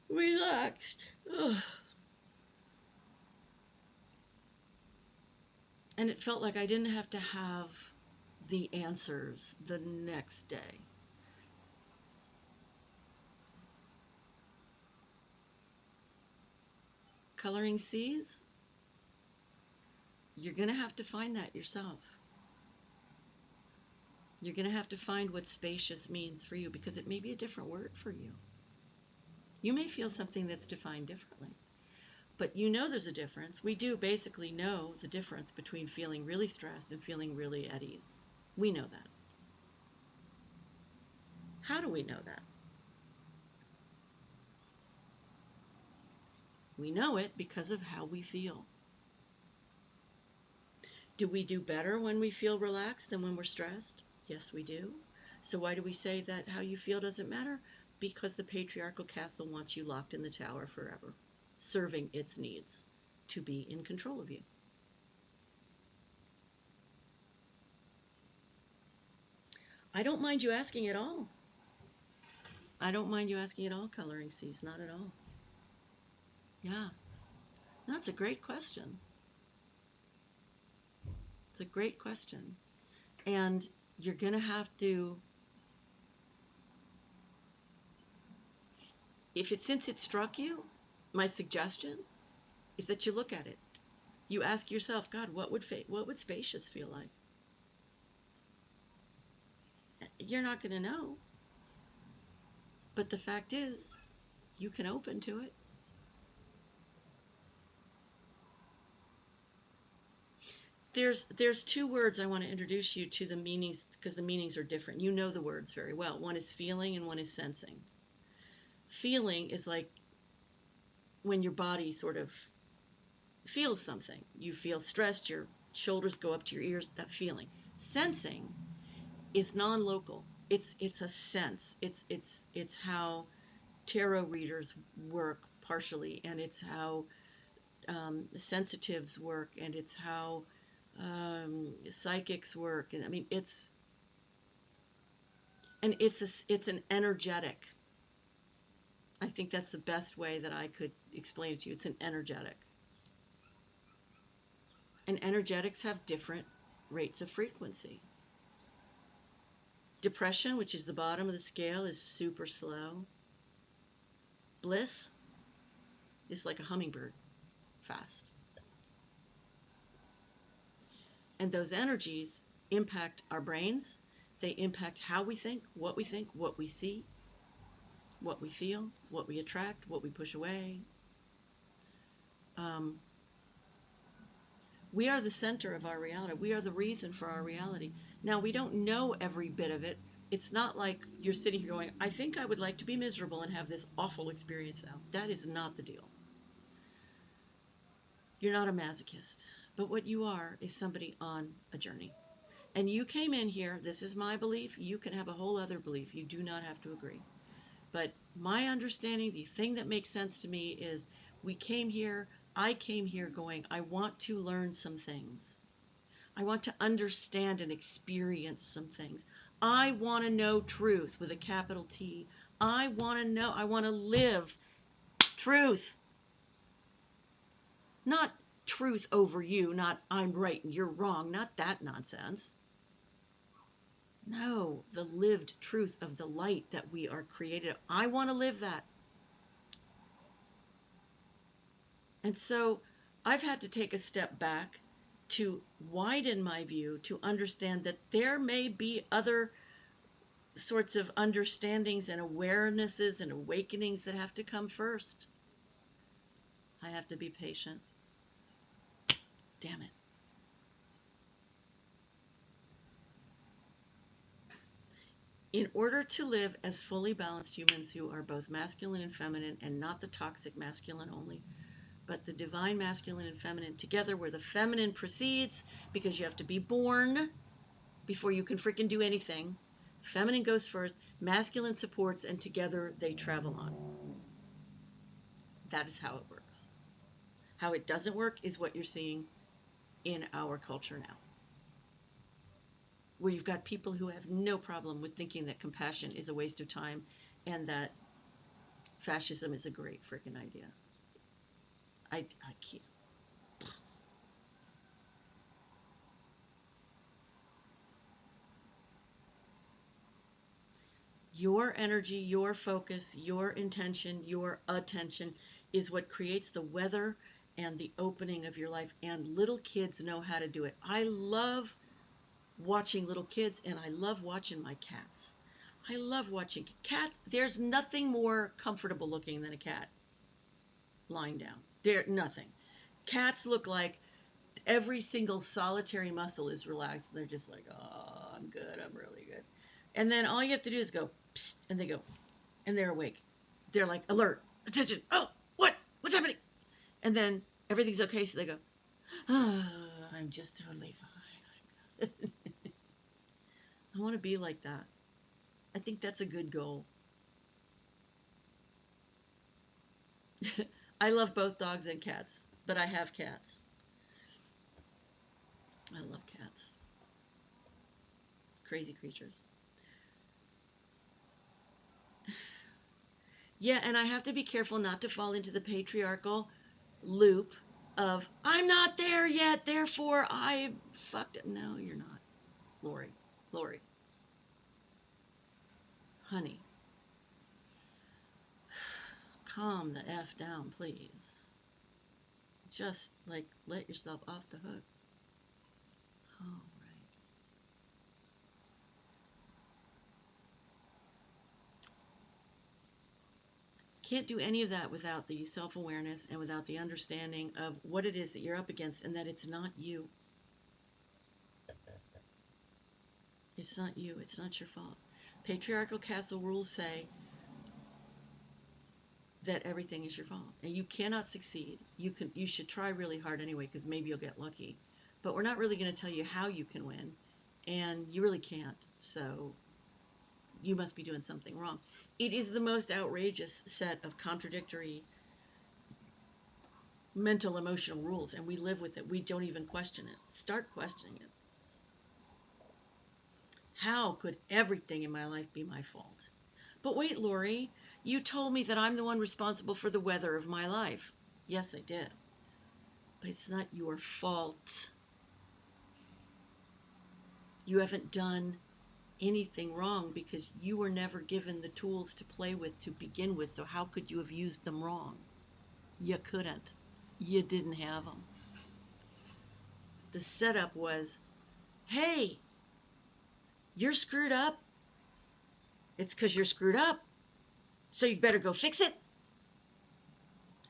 relaxed. Ugh. And it felt like I didn't have to have the answers the next day. Coloring C's, you're going to have to find that yourself. You're going to have to find what spacious means for you because it may be a different word for you. You may feel something that's defined differently, but you know there's a difference. We do basically know the difference between feeling really stressed and feeling really at ease. We know that. How do we know that? We know it because of how we feel. Do we do better when we feel relaxed than when we're stressed? Yes, we do. So why do we say that how you feel doesn't matter? Because the Patriarchal Castle wants you locked in the tower forever, serving its needs to be in control of you. I don't mind you asking at all. I don't mind you asking at all, Coloring C's, not at all. Yeah, that's a great question. It's a great question. And you're going to have to, since it struck you, my suggestion is that you look at it. You ask yourself, God, what would spacious feel like? You're not going to know. But the fact is, you can open to it. There's two words I want to introduce you to the meanings because the meanings are different. You know the words very well. One is feeling and one is sensing. Feeling is like when your body sort of feels something. You feel stressed, your shoulders go up to your ears, that feeling. Sensing is non-local. It's a sense. It's how tarot readers work partially, and it's how sensitives work, and it's how psychics work, and I mean it's an energetic. I think that's the best way that I could explain it to you. It's an energetic. And energetics have different rates of frequency. Depression, which is the bottom of the scale, is super slow. Bliss is like a hummingbird, fast. And those energies impact our brains. They impact how we think, what we see, what we feel, what we attract, what we push away. We are the center of our reality. We are the reason for our reality. Now, we don't know every bit of it. It's not like you're sitting here going, I think I would like to be miserable and have this awful experience now. That is not the deal. You're not a masochist. But what you are is somebody on a journey. And you came in here, this is my belief. You can have a whole other belief. You do not have to agree. But my understanding, the thing that makes sense to me is I came here going, I want to learn some things. I want to understand and experience some things. I want to know truth with a capital T. I want to live truth. Not truth over you, not I'm right and you're wrong, not that nonsense. No, the lived truth of the light that we are created. I want to live that. And so I've had to take a step back to widen my view, to understand that there may be other sorts of understandings and awarenesses and awakenings that have to come first. I have to be patient. Damn it. In order to live as fully balanced humans who are both masculine and feminine, and not the toxic masculine only, but the divine masculine and feminine together, where the feminine precedes, because you have to be born before you can freaking do anything. Feminine goes first, masculine supports, and together they travel on. That is how it works. How it doesn't work is what you're seeing in our culture now, where you've got people who have no problem with thinking that compassion is a waste of time and that fascism is a great freaking idea. I can't. Your energy, your focus, your intention, your attention is what creates the weather and the opening of your life. And little kids know how to do it. I love watching little kids, and I love watching my cats. I love watching cats. There's nothing more comfortable looking than a cat lying down. Nothing. Cats look like every single solitary muscle is relaxed. And they're just like, oh, I'm good. I'm really good. And then all you have to do is go, psst, and they go, and they're awake. They're like, alert, attention. Oh, what? What's happening? And then everything's okay. So they go, oh, I'm just totally fine. I'm good. I want to be like that. I think that's a good goal. I love both dogs and cats, but I have cats. I love cats. Crazy creatures. Yeah, and I have to be careful not to fall into the patriarchal loop of, I'm not there yet, therefore I fucked it. No, you're not. Lori, honey, calm the F down, please. Just like let yourself off the hook. All right. Can't do any of that without the self-awareness and without the understanding of what it is that you're up against and that it's not you. It's not you. It's not your fault. Patriarchal Castle rules say that everything is your fault and you cannot succeed. You should try really hard anyway, because maybe you'll get lucky. But we're not really going to tell you how you can win, and you really can't. So you must be doing something wrong. It is the most outrageous set of contradictory mental emotional rules, and we live with it. We don't even question it. Start questioning it. How could everything in my life be my fault? But wait, Lori, you told me that I'm the one responsible for the weather of my life. Yes, I did. But it's not your fault. You haven't done anything wrong because you were never given the tools to play with to begin with. So how could you have used them wrong? You couldn't. You didn't have them. The setup was, hey, you're screwed up. It's because you're screwed up. So you better go fix it.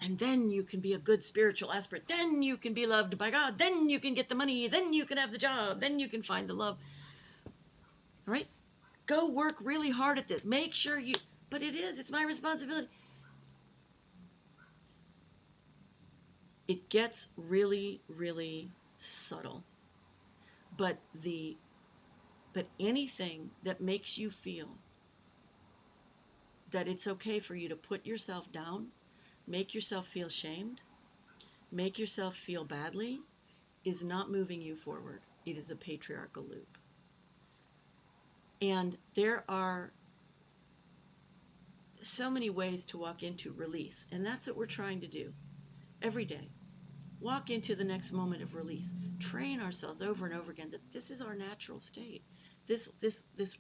And then you can be a good spiritual aspirant. Then you can be loved by God. Then you can get the money. Then you can have the job. Then you can find the love. All right? Go work really hard at this. Make sure you, but it's my responsibility. It gets really, really subtle. But anything that makes you feel that it's okay for you to put yourself down, make yourself feel shamed, make yourself feel badly, is not moving you forward. It is a patriarchal loop. And there are so many ways to walk into release, and that's what we're trying to do every day. walk into the next moment of release. Train ourselves over and over again that this is our natural state. This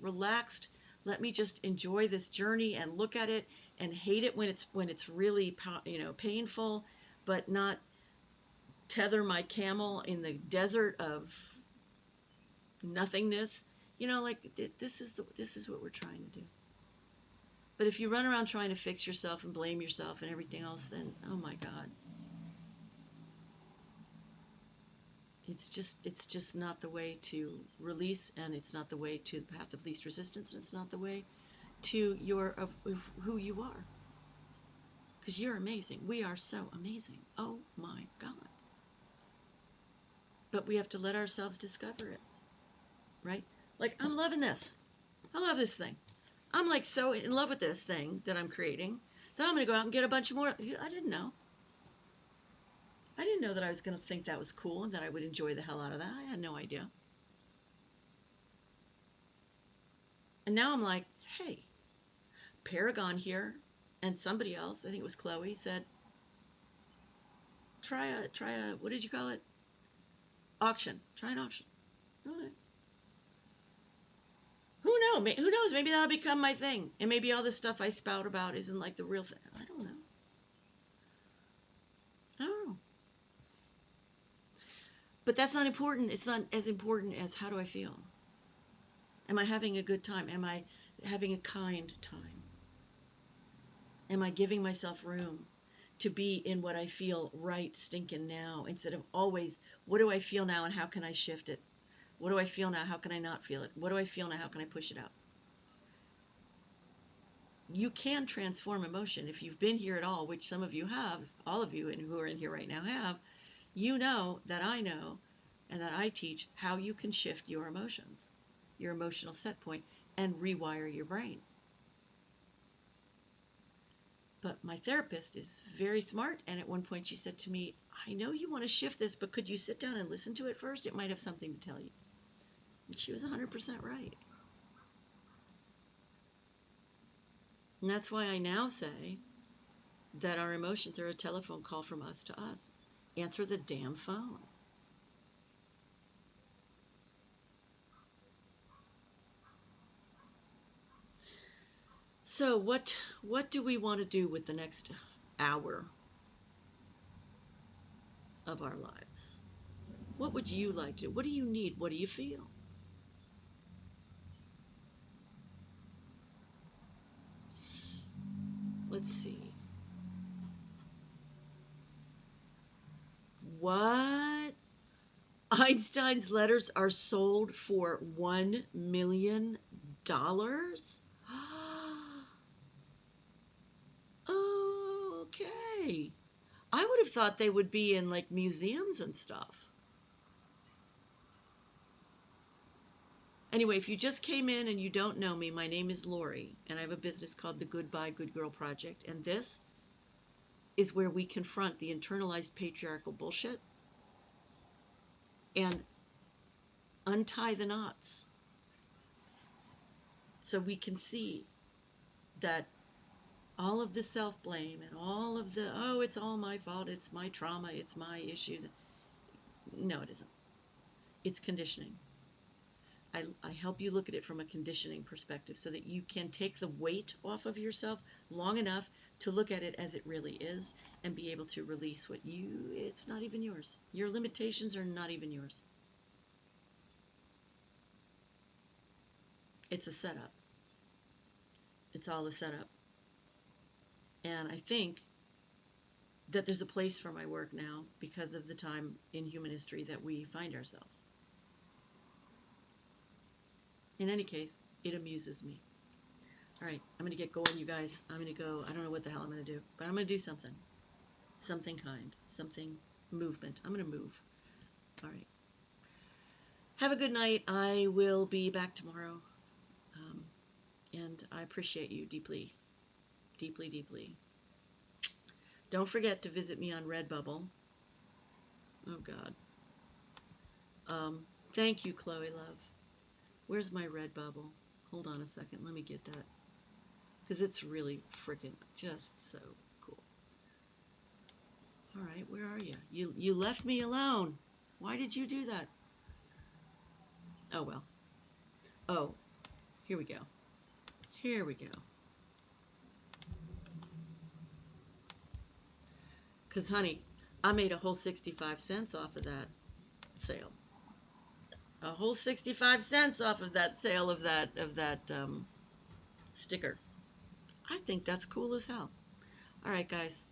relaxed, let me just enjoy this journey and look at it and hate it when it's really painful, but not tether my camel in the desert of nothingness. This is what we're trying to do. But if you run around trying to fix yourself and blame yourself and everything else, then oh my God. It's just not the way to release, and it's not the way to the path of least resistance, and it's not the way to of who you are. Because you're amazing. We are so amazing. Oh my God. But we have to let ourselves discover it. Right? Like, I'm loving this. I love this thing. I'm like so in love with this thing that I'm creating that I'm going to go out and get a bunch of more. I didn't know. I didn't know that I was going to think that was cool and that I would enjoy the hell out of that. I had no idea. And now I'm like, hey, Paragon here and somebody else, I think it was Chloe, said, try a, what did you call it? Auction. Try an auction. Okay. Who knows? Maybe that'll become my thing. And maybe all this stuff I spout about isn't like the real thing. I don't know. But that's not important. It's not as important as how do I feel? Am I having a good time? Am I having a kind time? Am I giving myself room to be in what I feel right stinking now instead of always, what do I feel now and how can I shift it? What do I feel now? How can I not feel it? What do I feel now? How can I push it out? You can transform emotion. If you've been here at all, which some of you have, all of you who are in here right now have, you know that I know and that I teach how you can shift your emotions, your emotional set point, and rewire your brain. But my therapist is very smart, and at one point she said to me, I know you want to shift this, but could you sit down and listen to it first? It might have something to tell you. And she was 100% right. And that's why I now say that our emotions are a telephone call from us to us. Answer the damn phone. So what do we want to do with the next hour of our lives? What would you like to do? What do you need? What do you feel? Let's see. What? Einstein's letters are sold for $1 million? Okay. I would have thought they would be in like museums and stuff. Anyway, if you just came in and you don't know me, my name is Lori, and I have a business called the Goodbye Good Girl Project, and this is where we confront the internalized patriarchal bullshit and untie the knots so we can see that all of the self-blame and all of the, oh, it's all my fault, it's my trauma, it's my issues. No, it isn't. It's conditioning. I help you look at it from a conditioning perspective so that you can take the weight off of yourself long enough to look at it as it really is and be able to release it's not even yours. Your limitations are not even yours. It's a setup. It's all a setup. And I think that there's a place for my work now because of the time in human history that we find ourselves. In any case, it amuses me. All right, I'm going to get going, you guys. I'm going to go. I don't know what the hell I'm going to do, but I'm going to do something. Something kind. Something movement. I'm going to move. All right. Have a good night. I will be back tomorrow. And I appreciate you deeply. Deeply, deeply. Don't forget to visit me on Redbubble. Oh, God. Thank you, Chloe Love. Where's my Redbubble? Hold on a second. Let me get that. Because it's really freaking just so cool. All right, where are you? You left me alone. Why did you do that? Oh well. Oh, here we go. Here we go. Cause honey, I made a whole 65 cents off of that sale. A whole 65 cents off of that sale of that sticker. I think that's cool as hell. All right, guys.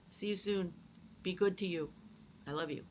See you soon. Be good to you. I love you.